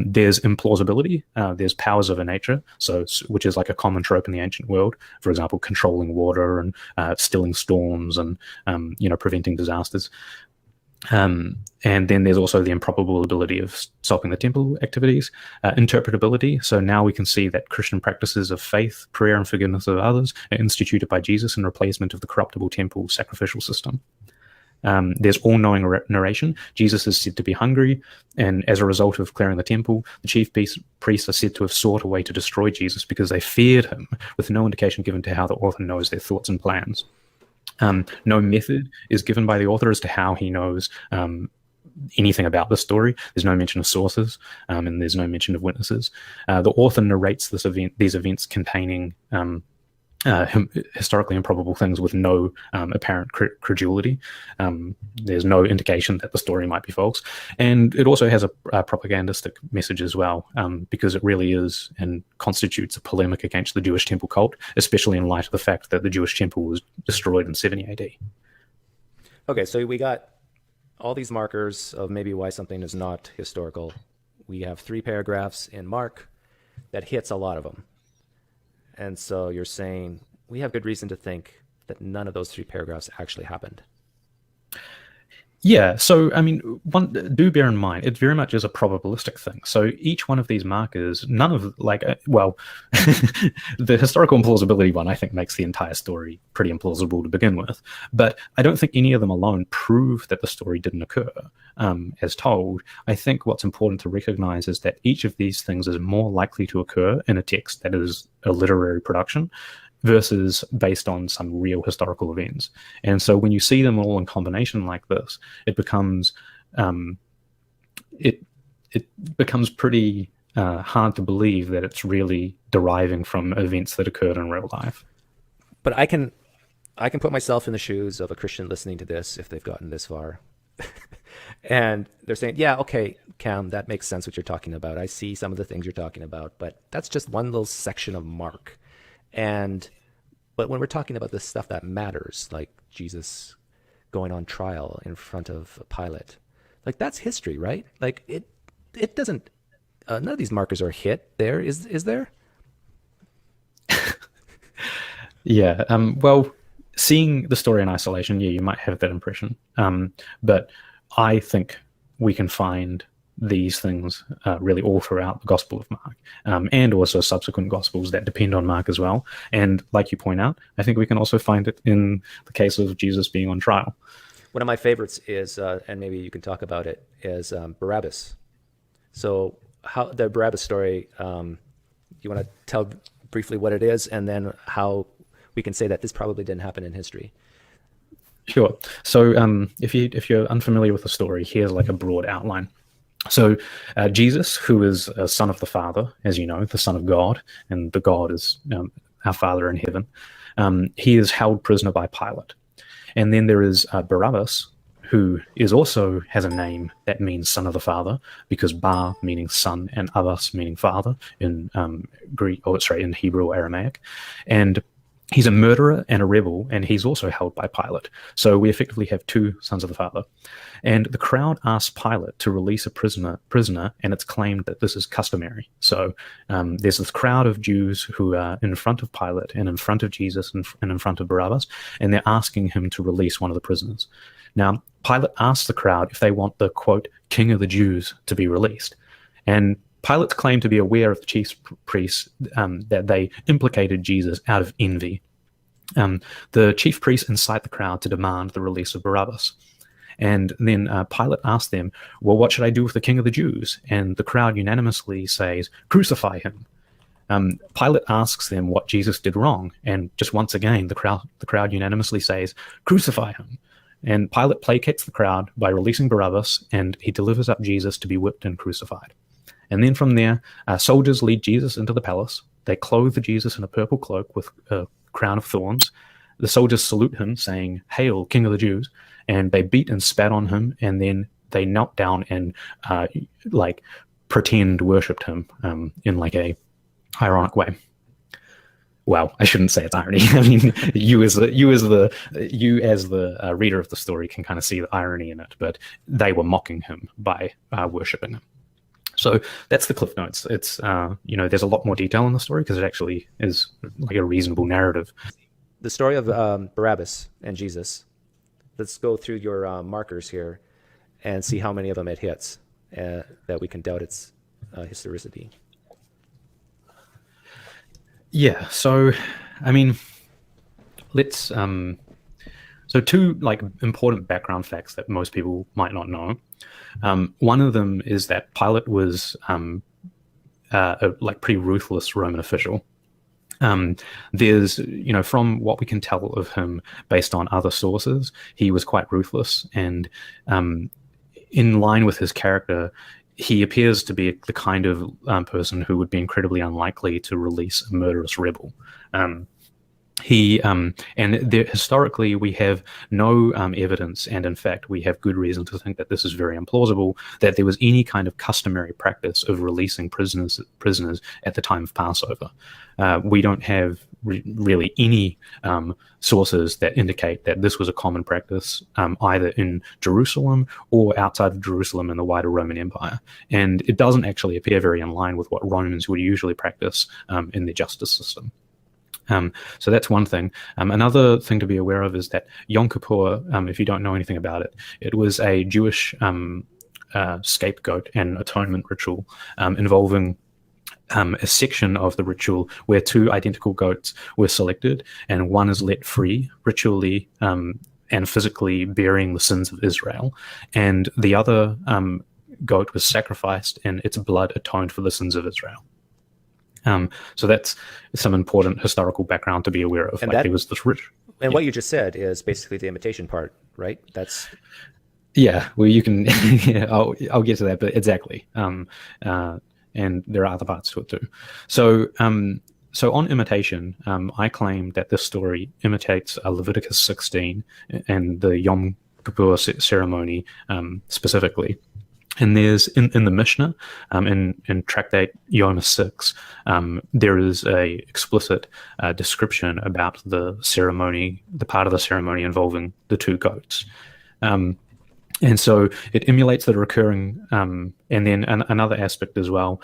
There's implausibility, there's powers of a nature, which is like a common trope in the ancient world. For example, controlling water and stilling storms and preventing disasters. And then there's also the improbable ability of stopping the temple activities, interpretability. So now we can see that Christian practices of faith, prayer, and forgiveness of others are instituted by Jesus in replacement of the corruptible temple sacrificial system. There's all-knowing narration. Jesus is said to be hungry, and as a result of clearing the temple, the chief priests are said to have sought a way to destroy Jesus because they feared him, with no indication given to how the author knows their thoughts and plans. No method is given by the author as to how he knows anything about the story. There's no mention of sources, and there's no mention of witnesses. The author narrates these events containing historically improbable things with no apparent credulity. There's no indication that the story might be false. And it also has a propagandistic message as well, because it really is and constitutes a polemic against the Jewish temple cult, especially in light of the fact that the Jewish temple was destroyed in 70 AD. Okay, so we got all these markers of maybe why something is not historical. We have 3 paragraphs in Mark that hits a lot of them. And so you're saying we have good reason to think that none of those 3 paragraphs actually happened. Yeah, so I mean, do bear in mind, it very much is a probabilistic thing. So each one of these markers, none of the historical implausibility one, I think, makes the entire story pretty implausible to begin with. But I don't think any of them alone prove that the story didn't occur as told. I think what's important to recognize is that each of these things is more likely to occur in a text that is a literary production versus based on some real historical events. And so when you see them all in combination like this, it becomes it becomes pretty hard to believe that it's really deriving from events that occurred in real life. But I can put myself in the shoes of a Christian listening to this if they've gotten this far. And they're saying, yeah, okay, Cam, that makes sense what you're talking about. I see some of the things you're talking about, but that's just one little section of Mark. But when we're talking about the stuff that matters, like Jesus going on trial in front of Pilate, like that's history, right? Like it doesn't, none of these markers are hit there. Is there? Yeah. Well, seeing the story in isolation, yeah, you might have that impression. But I think we can find these things really all throughout the Gospel of Mark, and also subsequent Gospels that depend on Mark as well. And like you point out, I think we can also find it in the case of Jesus being on trial. One of my favorites is, and maybe you can talk about it, is Barabbas. So how the Barabbas story, you want to tell briefly what it is, and then how we can say that this probably didn't happen in history? Sure. So if you're unfamiliar with the story, here's like a broad outline. So Jesus, who is a son of the Father, as you know, the Son of God, and the God is our Father in heaven, he is held prisoner by Pilate. And then there is Barabbas, who also has a name that means son of the Father, because Bar meaning son and Abbas meaning father in in Hebrew or Aramaic. And he's a murderer and a rebel, and he's also held by Pilate. So we effectively have 2 sons of the Father. And the crowd asks Pilate to release a prisoner, and it's claimed that this is customary. So there's this crowd of Jews who are in front of Pilate and in front of Jesus and in front of Barabbas, and they're asking him to release one of the prisoners. Now, Pilate asks the crowd if they want the, quote, king of the Jews to be released. And Pilate's claimed to be aware of the chief priests that they implicated Jesus out of envy. The chief priests incite the crowd to demand the release of Barabbas. And then Pilate asked them, well, what should I do with the king of the Jews? And the crowd unanimously says, crucify him. Pilate asks them what Jesus did wrong. And just once again, the crowd unanimously says, crucify him. And Pilate placates the crowd by releasing Barabbas, and he delivers up Jesus to be whipped and crucified. And then from there, soldiers lead Jesus into the palace. They clothe Jesus in a purple cloak with a crown of thorns. The soldiers salute him, saying, "Hail, King of the Jews!" And they beat and spat on him, and then they knelt down and pretend worshipped him in like a ironic way. Well, I shouldn't say it's irony. I mean, you as the reader of the story can kind of see the irony in it, but they were mocking him by worshipping him. So that's the Cliff Notes. It's there's a lot more detail in the story because it actually is like a reasonable narrative. The story of Barabbas and Jesus. Let's go through your markers here. and see how many of them it hits, that we can doubt its historicity. Yeah. So, I mean, let's so two like important background facts that most people might not know. One of them is that Pilate was a like pretty ruthless Roman official. There's, from what we can tell of him based on other sources, he was quite ruthless, and in line with his character, he appears to be the kind of person who would be incredibly unlikely to release a murderous rebel. Historically, we have no evidence, and in fact, we have good reason to think that this is very implausible, that there was any kind of customary practice of releasing prisoners at the time of Passover. We don't have really any sources that indicate that this was a common practice either in Jerusalem or outside of Jerusalem in the wider Roman Empire. And it doesn't actually appear very in line with what Romans would usually practice in their justice system. So that's one thing. Another thing to be aware of is that Yom Kippur, if you don't know anything about it, it was a Jewish scapegoat and atonement ritual involving a section of the ritual where two identical goats were selected, and one is let free ritually and physically bearing the sins of Israel, and the other goat was sacrificed and its blood atoned for the sins of Israel. So that's some important historical background to be aware of. And like there was this rich. And what you just said is basically the imitation part, right? That's. Yeah, well, you can. Yeah, I'll get to that, but exactly. And there are other parts to it too. So, so on imitation, I claim that this story imitates Leviticus 16 and the Yom Kippur ceremony specifically. And there's in the Mishnah, in Tractate Yoma 6, there is a explicit description about the ceremony, the part of the ceremony involving the two goats. And so it emulates the recurring, and then another aspect as well,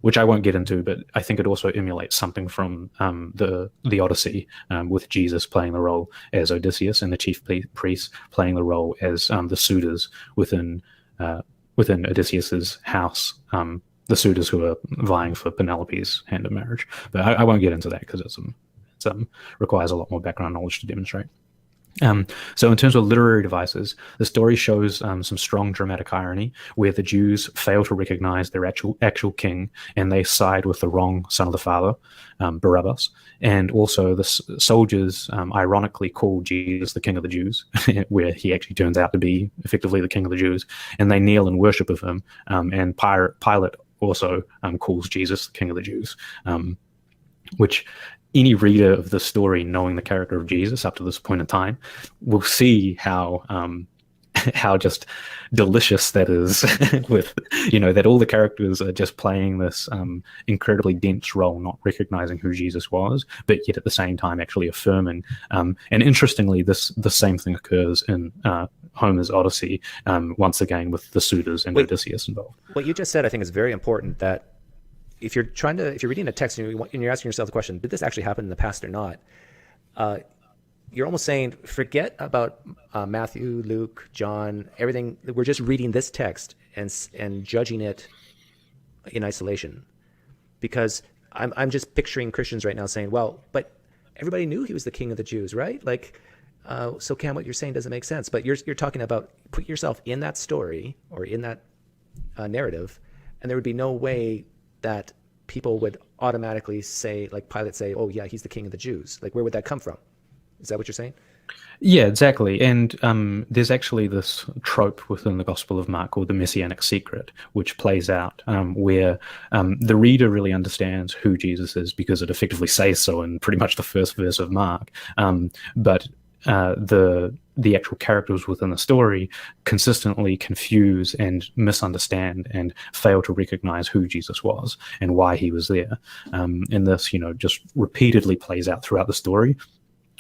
which I won't get into, but I think it also emulates something from the Odyssey, with Jesus playing the role as Odysseus and the chief priests playing the role as the suitors within Odysseus's house, the suitors who are vying for Penelope's hand in marriage. But I won't get into that because it requires a lot more background knowledge to demonstrate. So in terms of literary devices, the story shows some strong dramatic irony where the Jews fail to recognize their actual king and they side with the wrong son of the father, Barabbas. And also the soldiers ironically call Jesus the king of the Jews, where he actually turns out to be effectively the king of the Jews. And they kneel in worship of him. And Pilate also calls Jesus the king of the Jews, which any reader of the story knowing the character of Jesus up to this point in time will see how just delicious that is with, that all the characters are just playing this incredibly dense role, not recognizing who Jesus was, but yet at the same time actually affirming. And interestingly, the same thing occurs in Homer's Odyssey, once again with the suitors and Odysseus involved. What you just said, I think, is very important, that if you're reading a text and you're asking yourself the question, did this actually happen in the past or not? You're almost saying, forget about Matthew, Luke, John, everything. We're just reading this text and judging it in isolation, because I'm just picturing Christians right now saying, well, but everybody knew he was the king of the Jews, right? Like, so Cam, what you're saying doesn't make sense. But you're talking about put yourself in that story or in that narrative, and there would be no way that people would automatically say, like Pilate say, oh yeah, he's the king of the Jews. Like, where would that come from? Is that what you're saying? Yeah, exactly. And there's actually this trope within the Gospel of Mark called the Messianic secret, which plays out where the reader really understands who Jesus is because it effectively says so in pretty much the first verse of Mark. But the actual characters within the story consistently confuse and misunderstand and fail to recognize who Jesus was and why he was there. And this, just repeatedly plays out throughout the story,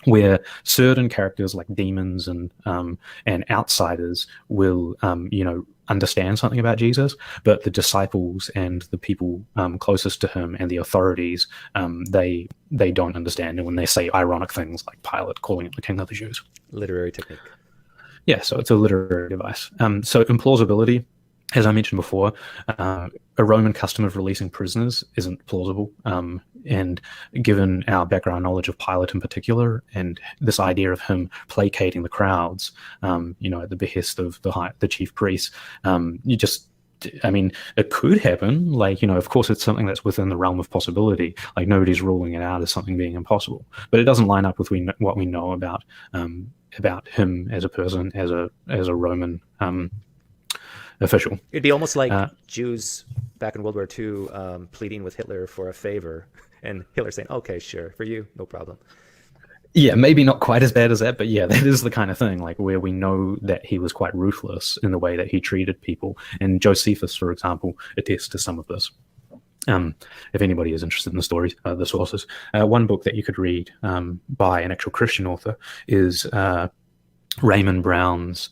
where certain characters like demons and outsiders will, understand something about Jesus, but the disciples and the people closest to him and the authorities, they don't understand. And when they say ironic things like Pilate calling him the king of the Jews. Literary technique. Yeah, so it's a literary device. So implausibility, as I mentioned before, a Roman custom of releasing prisoners isn't plausible. And given our background knowledge of Pilate in particular, and this idea of him placating the crowds, at the behest of the chief priests, it could happen. Of course, it's something that's within the realm of possibility. Like, nobody's ruling it out as something being impossible, but it doesn't line up with what we know about him as a person, as a Roman official. It'd be almost like Jews back in World War II pleading with Hitler for a favor, and Hitler saying, "Okay, sure, for you, no problem." Yeah, maybe not quite as bad as that, but yeah, that is the kind of thing, like, where we know that he was quite ruthless in the way that he treated people. And Josephus, for example, attests to some of this. If anybody is interested in the stories, the sources, one book that you could read by an actual Christian author is Raymond Brown's,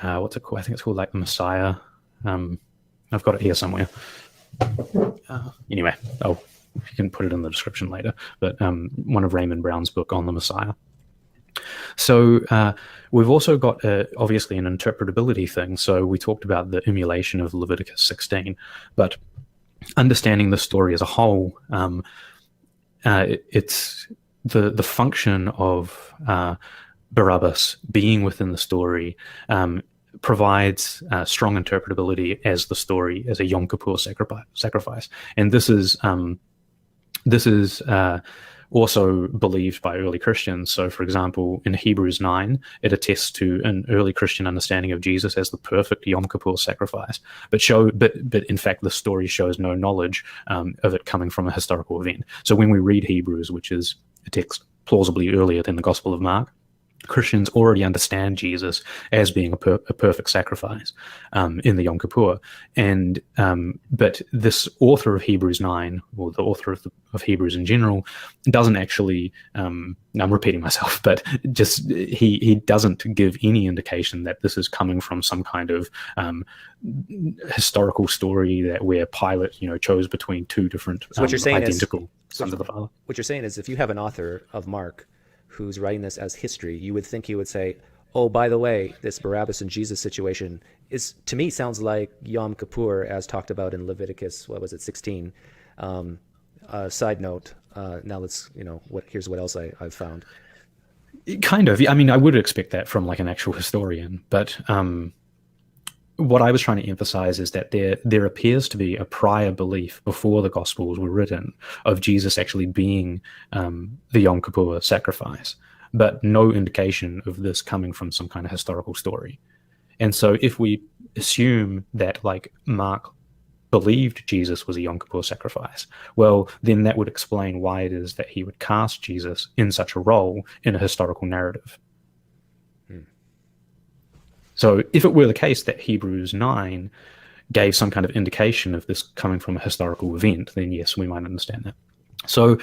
what's it called? I think it's called like The Messiah. I've got it here somewhere. Anyway, you can put it in the description later, but one of Raymond Brown's book on the Messiah. So we've also got obviously an interpretability thing. So we talked about the emulation of Leviticus 16, but understanding the story as a whole, it's the function of Barabbas being within the story provides strong interpretability as the story, as a Yom Kippur sacrifice. And this is also believed by early Christians. So, for example, in Hebrews 9, it attests to an early Christian understanding of Jesus as the perfect Yom Kippur sacrifice. But in fact, the story shows no knowledge of it coming from a historical event. So when we read Hebrews, which is a text plausibly earlier than the Gospel of Mark, Christians already understand Jesus as being a perfect sacrifice in the Yom Kippur, but this author of Hebrews 9, or the author of Hebrews in general, doesn't actually. I'm repeating myself, but just he doesn't give any indication that this is coming from some kind of historical story where Pilate, chose between two different what you're saying identical sons of the Father. What you're saying is, if you have an author of Mark who's writing this as history, you would think he would say, "Oh, by the way, this Barabbas and Jesus situation to me sounds like Yom Kippur as talked about in Leviticus, 16? Side note, now let's, here's what else I've found." Kind of. I mean, I would expect that from like an actual historian, but what I was trying to emphasize is that there appears to be a prior belief before the Gospels were written of Jesus actually being the Yom Kippur sacrifice, but no indication of this coming from some kind of historical story. And so if we assume that like Mark believed Jesus was a Yom Kippur sacrifice, well, then that would explain why it is that he would cast Jesus in such a role in a historical narrative. So if it were the case that Hebrews 9 gave some kind of indication of this coming from a historical event, then yes, we might understand that. So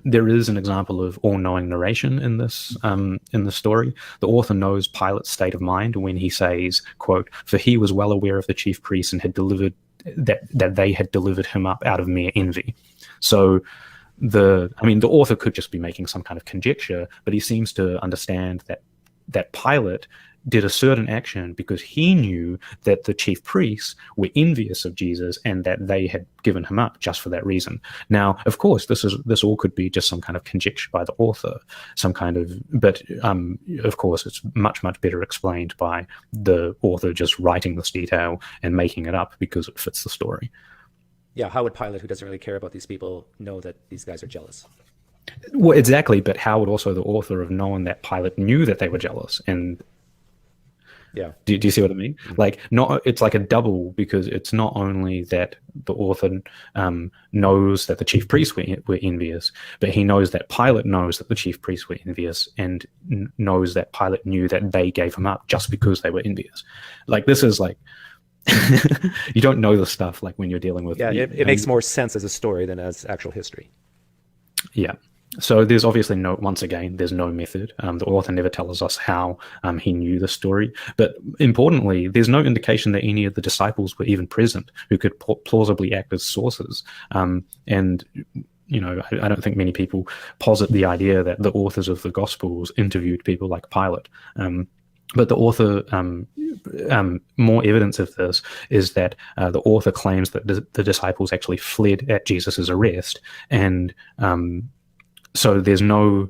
there is an example of all-knowing narration in this story. The author knows Pilate's state of mind when he says, quote, "For he was well aware of the chief priests and had delivered that they had delivered him up out of mere envy." So the author could just be making some kind of conjecture, but he seems to understand that Pilate did a certain action because he knew that the chief priests were envious of Jesus and that they had given him up just for that reason. Now, of course, this all could be just some kind of conjecture by the author, but of course, it's much, much better explained by the author just writing this detail and making it up because it fits the story. Yeah, how would Pilate, who doesn't really care about these people, know that these guys are jealous? Well, exactly, but how would also the author have known that Pilate knew that they were jealous? And yeah, do you see what I mean? Like, it's like a double, because it's not only that the author knows that the chief priests were envious, but he knows that Pilate knows that the chief priests were envious, and knows that Pilate knew that they gave him up just because they were envious. Like, this is like you don't know the stuff like when you're dealing with. Yeah, it makes more sense as a story than as actual history. Yeah. So there's obviously there's no method. The author never tells us how he knew the story. But importantly, there's no indication that any of the disciples were even present who could plausibly act as sources. I don't think many people posit the idea that the authors of the Gospels interviewed people like Pilate. But the author, more evidence of this is that the author claims that the disciples actually fled at Jesus's arrest, and so there's no,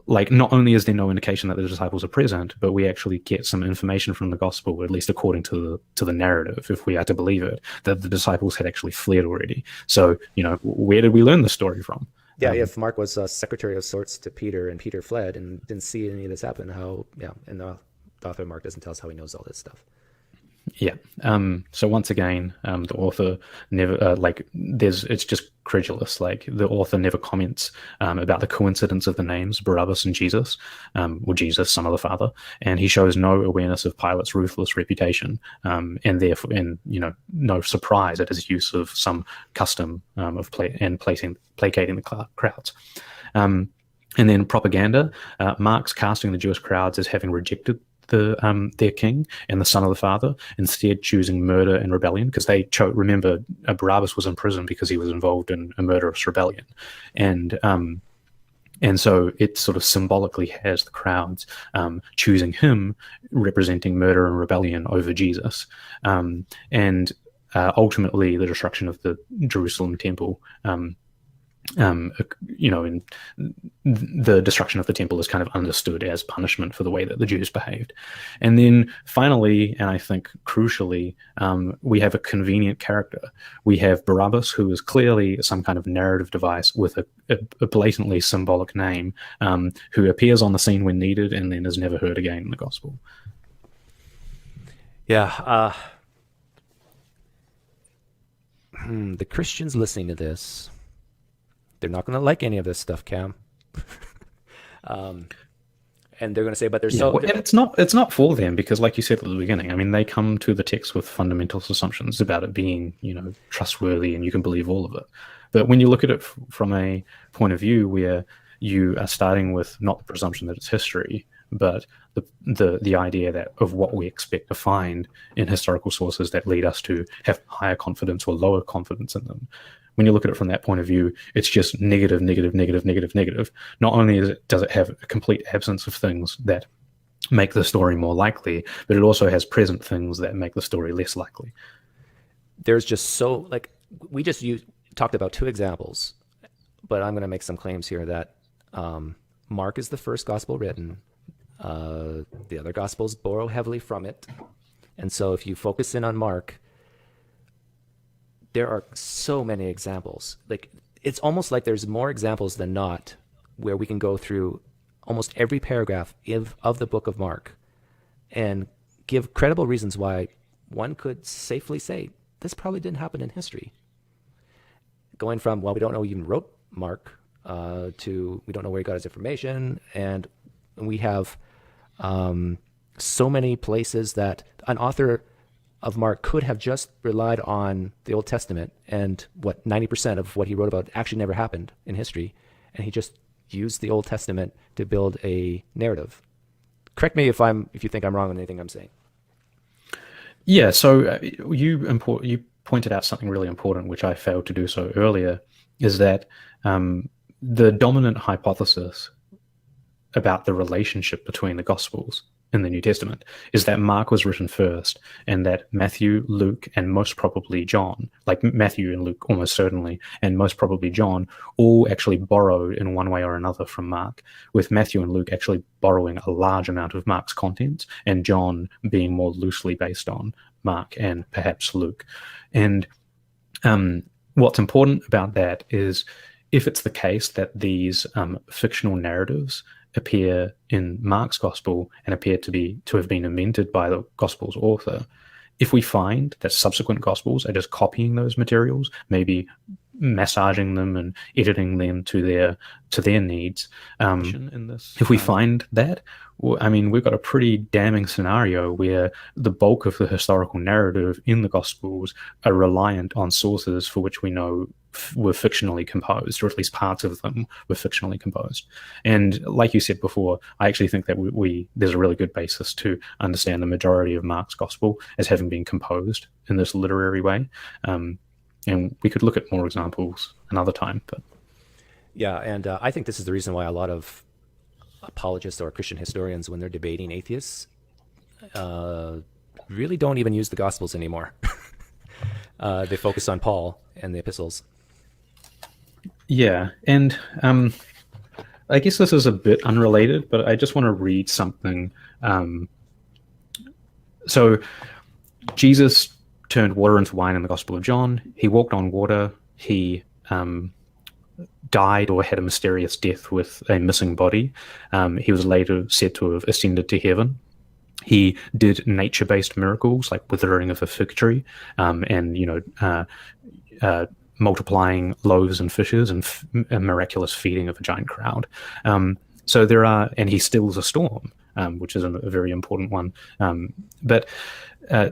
like, not only is there no indication that the disciples are present, but we actually get some information from the gospel, at least according to the narrative, if we are to believe it, that the disciples had actually fled already. So, where did we learn the story from? Yeah, if Mark was a secretary of sorts to Peter and Peter fled and didn't see any of this happen, and the author of Mark doesn't tell us how he knows all this stuff. Yeah. So once again, the author never it's just credulous. Like, the author never comments about the coincidence of the names Barabbas and Jesus, or Jesus, son of the Father, and he shows no awareness of Pilate's ruthless reputation, and therefore, no surprise at his use of some custom of placating the crowds. And then propaganda. Mark's casting the Jewish crowds as having rejected their king and the son of the Father, instead choosing murder and rebellion, because they remember Barabbas was in prison because he was involved in a murderous rebellion, and so it sort of symbolically has the crowds choosing him, representing murder and rebellion over Jesus, and ultimately the destruction of the Jerusalem temple. And the destruction of the temple is kind of understood as punishment for the way that the Jews behaved. And then finally, and I think crucially, we have a convenient character. We have Barabbas, who is clearly some kind of narrative device with a blatantly symbolic name, who appears on the scene when needed and then is never heard again in the gospel. Yeah. The Christians listening to this, they're not going to like any of this stuff, Cam. And they're going to say, but there's and it's not for them, because, like you said at the beginning, I mean, they come to the text with fundamental assumptions about it being, trustworthy and you can believe all of it. But when you look at it from a point of view where you are starting with not the presumption that it's history, but the idea that of what we expect to find in historical sources that lead us to have higher confidence or lower confidence in them. When you look at it from that point of view, it's just negative, negative, negative, negative, negative. Not only does it have a complete absence of things that make the story more likely, but it also has present things that make the story less likely. There's just we just talked about two examples, but I'm going to make some claims here that Mark is the first gospel written. The other gospels borrow heavily from it. And so if you focus in on Mark, there are so many examples. Like, it's almost like there's more examples than not where we can go through almost every paragraph of the book of Mark and give credible reasons why one could safely say this probably didn't happen in history. Going from, well, we don't know who even wrote Mark, to we don't know where he got his information, and we have so many places that an author of Mark could have just relied on the Old Testament, and 90% of what he wrote about actually never happened in history, and he just used the Old Testament to build a narrative. Correct me if you think I'm wrong on anything I'm saying. Yeah, so you pointed out something really important, which I failed to do so earlier, is that the dominant hypothesis about the relationship between the Gospels in the New Testament is that Mark was written first, and that Matthew, Luke, and most probably John, like Matthew and Luke almost certainly, and most probably John, all actually borrowed in one way or another from Mark, with Matthew and Luke actually borrowing a large amount of Mark's content, and John being more loosely based on Mark and perhaps Luke. And what's important about that is, if it's the case that these fictional narratives appear in Mark's gospel and appear to have been invented by the gospel's author, if we find that subsequent gospels are just copying those materials, maybe massaging them and editing them to their needs, if we find that, I mean, we've got a pretty damning scenario where the bulk of the historical narrative in the Gospels are reliant on sources for which we know were fictionally composed, or at least parts of them were fictionally composed. And like you said before, I actually think that there's a really good basis to understand the majority of Mark's Gospel as having been composed in this literary way. And we could look at more examples another time. But yeah, and I think this is the reason why a lot of apologists or Christian historians, when they're debating atheists, really don't even use the Gospels anymore. They focus on Paul and the epistles. Yeah, and I guess this is a bit unrelated, but I just want to read something. So Jesus turned water into wine in the Gospel of John. He walked on water. He died or had a mysterious death with a missing body. He was later said to have ascended to heaven. He did nature-based miracles like withering of a fig tree, and multiplying loaves and fishes, and a miraculous feeding of a giant crowd. So there are, and he stills a storm, which is a very important one. But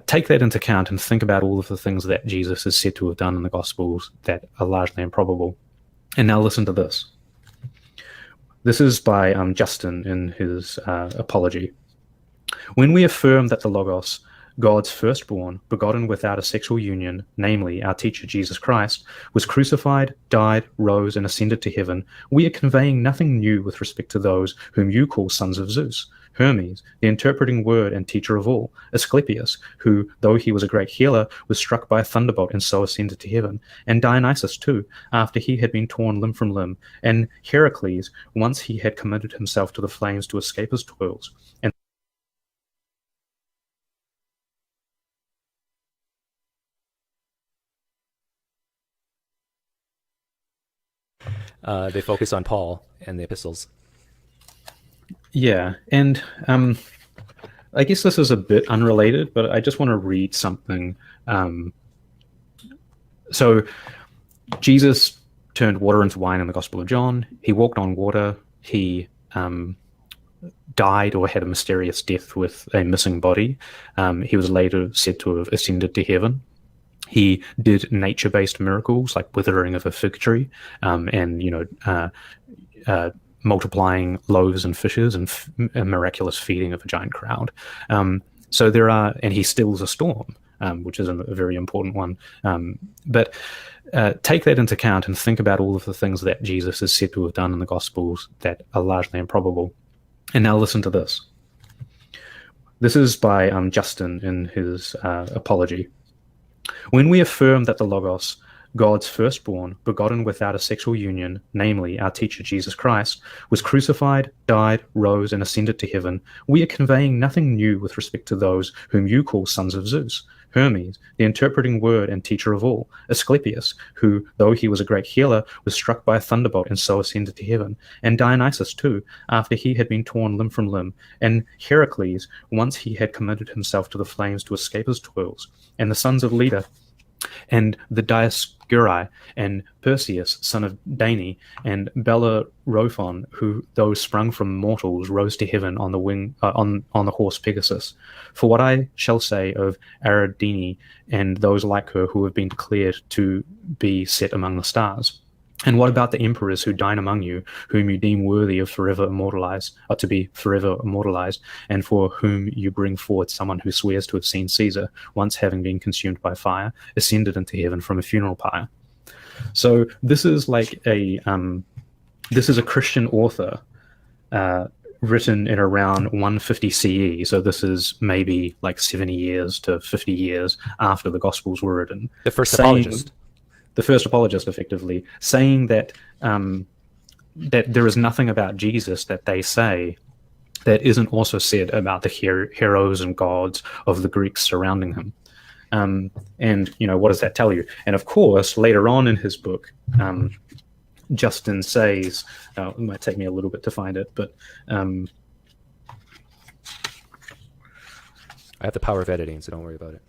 take that into account and think about all of the things that Jesus is said to have done in the Gospels that are largely improbable. And now listen to this. This is by Justin in his Apology. When we affirm that the Logos, God's firstborn, begotten without a sexual union, namely our teacher Jesus Christ, was crucified, died, rose, and ascended to heaven, we are conveying nothing new with respect to those whom you call sons of Zeus. Hermes, the interpreting word and teacher of all, Asclepius, who, though he was a great healer, was struck by a thunderbolt and so ascended to heaven, and Dionysus too, after he had been torn limb from limb, and Heracles, once he had committed himself to the flames to escape his toils, and They focus on Paul and the epistles. yeah, and I guess this is a bit unrelated, but I just want to read something. So Jesus turned water into wine in the Gospel of John. He walked on water. He died or had a mysterious death with a missing body. He was later said to have ascended to heaven. He did nature-based miracles like withering of a fig tree, and multiplying loaves and fishes, and a miraculous feeding of a giant crowd. So there are, and he stills a storm, which is a very important one. But take that into account and think about all of the things that Jesus is said to have done in the Gospels that are largely improbable. And now listen to this. This is by Justin in his Apology. When we affirm that the Logos, God's firstborn, begotten without a sexual union, namely our teacher Jesus Christ, was crucified, died, rose, and ascended to heaven, we are conveying nothing new with respect to those whom you call sons of Zeus. Hermes, the interpreting word and teacher of all, Asclepius, who, though he was a great healer, was struck by a thunderbolt and so ascended to heaven, and Dionysus too, after he had been torn limb from limb, and Heracles, once he had committed himself to the flames to escape his toils, and the sons of Leda, and the Dioscuri, and Perseus, son of Danae, and Bellerophon, who, though sprung from mortals, rose to heaven on the wing on the horse Pegasus. For what I shall say of Ariadne and those like her who have been declared to be set among the stars? And what about the emperors who dine among you, whom you deem worthy of forever immortalized, or to be forever immortalized, and for whom you bring forward someone who swears to have seen Caesar, once having been consumed by fire, ascended into heaven from a funeral pyre? So this is like this is a Christian author written in around 150 CE. So this is maybe like 70 years to 50 years after the Gospels were written. The first apologist. The first apologist, effectively, saying that that there is nothing about Jesus that they say that isn't also said about the heroes and gods of the Greeks surrounding him. And, what does that tell you? And of course, later on in his book, Justin says, it might take me a little bit to find it, but I have the power of editing, so don't worry about it.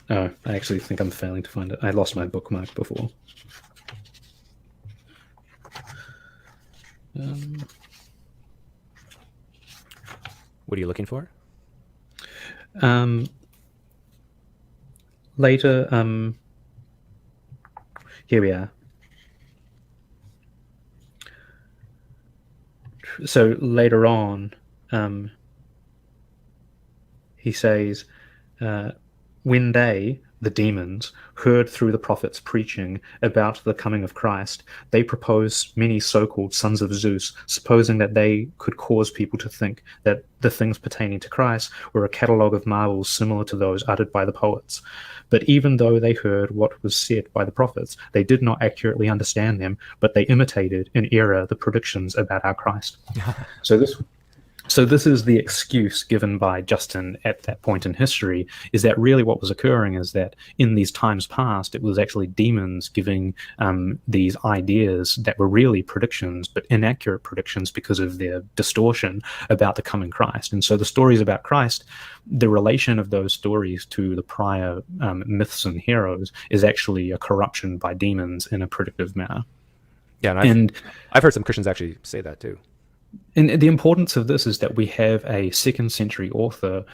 I actually think I'm failing to find it. I lost my bookmark before. What are you looking for? Later, here we are. So later on, he says, when they, the demons, heard through the prophets preaching about the coming of Christ, they proposed many so-called sons of Zeus, supposing that they could cause people to think that the things pertaining to Christ were a catalogue of marvels similar to those uttered by the poets. But even though they heard what was said by the prophets, they did not accurately understand them, but they imitated in error the predictions about our Christ. So this is the excuse given by Justin at that point in history, is that really what was occurring is that in these times past, it was actually demons giving these ideas that were really predictions, but inaccurate predictions because of their distortion about the coming Christ. And so the stories about Christ, the relation of those stories to the prior myths and heroes is actually a corruption by demons in a predictive manner. Yeah, and I've heard some Christians actually say that too. And the importance of this is that we have a second century author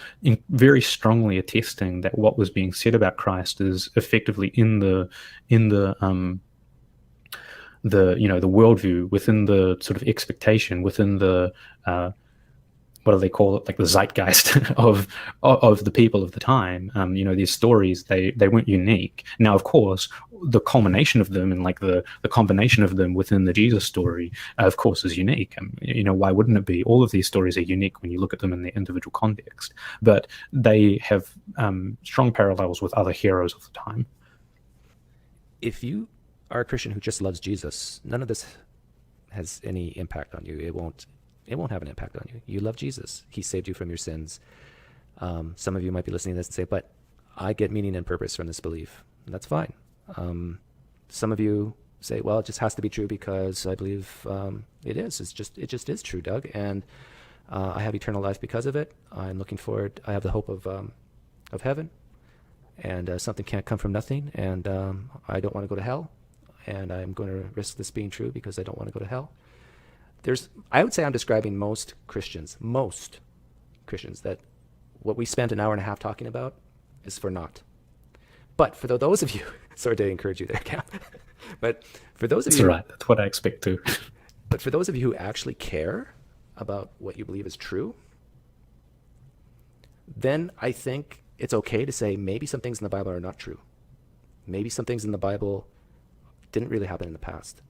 very strongly attesting that what was being said about Christ is effectively in the worldview, within the sort of expectation, within the what do they call it, like the zeitgeist of the people of the time. These stories, they weren't unique. Now, of course, the culmination of them and like the combination of them within the Jesus story, of course, is unique. Why wouldn't it be? All of these stories are unique when you look at them in their individual context, but they have strong parallels with other heroes of the time. If you are a Christian who just loves Jesus, none of this has any impact on you. It won't have an impact on you. You love Jesus. He saved you from your sins. Some of you might be listening to this and say, but I get meaning and purpose from this belief. And that's fine. Some of you say, well, it just has to be true because I believe it is. It just is true, Doug. And I have eternal life because of it. I'm looking forward. I have the hope of heaven. And something can't come from nothing. And I don't want to go to hell. And I'm going to risk this being true because I don't want to go to hell. I would say I'm describing most Christians, that what we spent an hour and a half talking about is for naught. But for those of you, sorry to encourage you there, Cam, but for those of you... That's right, that's what I expect too. But for those of you who actually care about what you believe is true, then I think it's okay to say maybe some things in the Bible are not true. Maybe some things in the Bible didn't really happen in the past.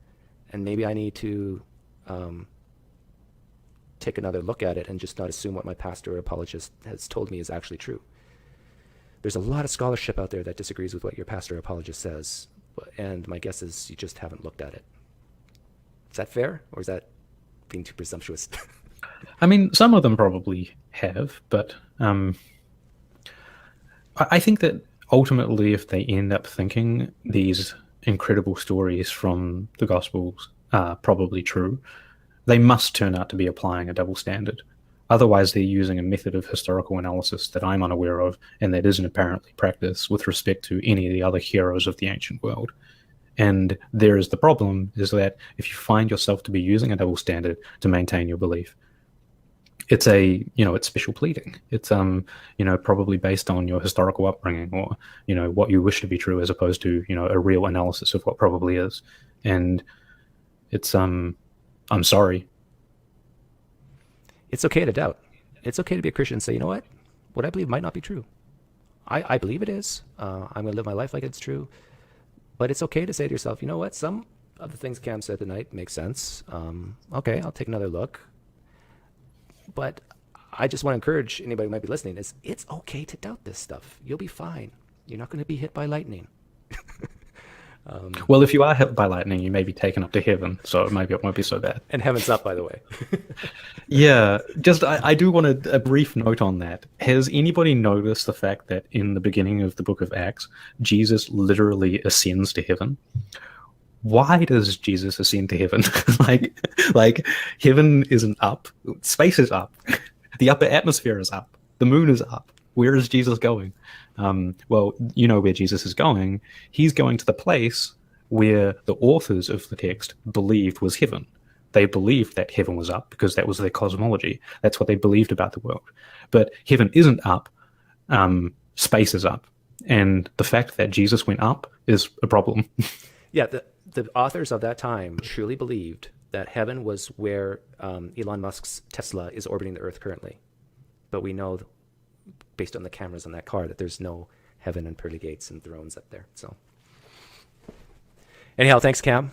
And maybe I need to take another look at it and just not assume what my pastor or apologist has told me is actually true. There's a lot of scholarship out there that disagrees with what your pastor or apologist says, and my guess is you just haven't looked at it. Is that fair, or is that being too presumptuous? I mean, some of them probably have, but I think that ultimately if they end up thinking these incredible stories from the Gospels are probably true, they must turn out to be applying a double standard. Otherwise, they're using a method of historical analysis that I'm unaware of and that isn't apparently practiced with respect to any of the other heroes of the ancient world. And there is the problem, is that if you find yourself to be using a double standard to maintain your belief, it's it's special pleading. It's probably based on your historical upbringing or what you wish to be true, as opposed to a real analysis of what probably is. And it's I'm sorry. It's okay to doubt. It's okay to be a Christian and say, you know what I believe might not be true. I believe it is. I'm going to live my life like it's true. But it's okay to say to yourself, you know what, some of the things Cam said tonight make sense. Okay, I'll take another look. But I just want to encourage anybody who might be listening, it's okay to doubt this stuff. You'll be fine. You're not going to be hit by lightning. Well, if you are hit by lightning, you may be taken up to heaven, so maybe it won't be so bad. And heaven's up, by the way. Yeah, just I do want a brief note on that. Has anybody noticed the fact that in the beginning of the book of Acts, Jesus literally ascends to heaven? Why does Jesus ascend to heaven? like heaven isn't up, space is up, the upper atmosphere is up, the moon is up. Where is Jesus going? Well, you know where Jesus is going. He's going to the place where the authors of the text believed was heaven. They believed that heaven was up because that was their cosmology. That's what they believed about the world. But heaven isn't up, space is up. And the fact that Jesus went up is a problem. Yeah, the authors of that time truly believed that heaven was where Elon Musk's Tesla is orbiting the Earth currently. But we know, based on the cameras on that car, that there's no heaven and pearly gates and thrones up there. So anyhow, thanks, Cam.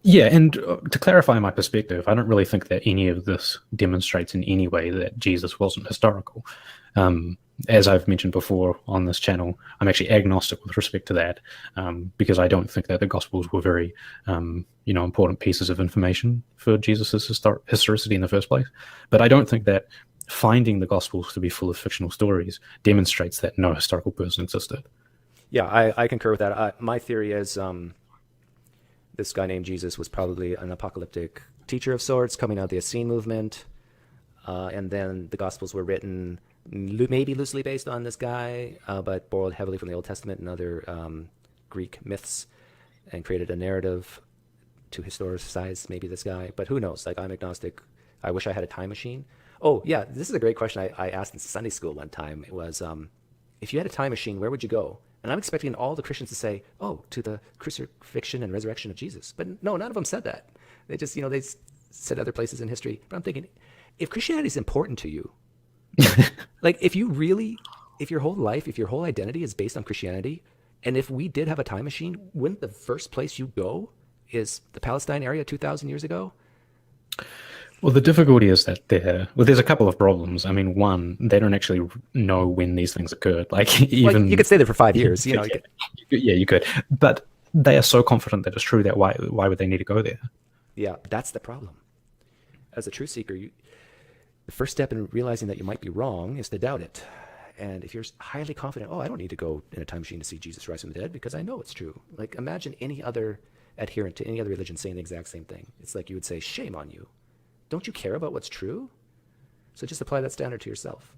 Yeah, and to clarify my perspective, I don't really think that any of this demonstrates in any way that Jesus wasn't historical. As I've mentioned before on this channel, I'm actually agnostic with respect to that, because I don't think that the Gospels were very, important pieces of information for Jesus' historicity in the first place. But I don't think that finding the Gospels to be full of fictional stories demonstrates that no historical person existed. Yeah, I concur with that. My theory is this guy named Jesus was probably an apocalyptic teacher of sorts coming out of the Essene movement, and then the Gospels were written maybe loosely based on this guy, but borrowed heavily from the Old Testament and other Greek myths, and created a narrative to historicize maybe this guy. But who knows? Like, I'm agnostic. I wish I had a time machine. Oh, yeah, this is a great question I asked in Sunday school one time. It was, if you had a time machine, where would you go? And I'm expecting all the Christians to say, oh, to the crucifixion and resurrection of Jesus. But no, none of them said that. They just, they said other places in history. But I'm thinking, if Christianity is important to you, like, if your whole life, if your whole identity is based on Christianity, and if we did have a time machine, wouldn't the first place you go is the Palestine area 2,000 years ago? Well, the difficulty is that there's a couple of problems. I mean, one, they don't actually know when these things occurred. Like, even you could stay there for 5 years. You could, but they are so confident that it's true that why would they need to go there? Yeah, that's the problem. As a truth seeker, the first step in realizing that you might be wrong is to doubt it. And if you're highly confident, I don't need to go in a time machine to see Jesus rise from the dead because I know it's true. Like, imagine any other adherent to any other religion saying the exact same thing. It's like you would say, shame on you. Don't you care about what's true? So just apply that standard to yourself.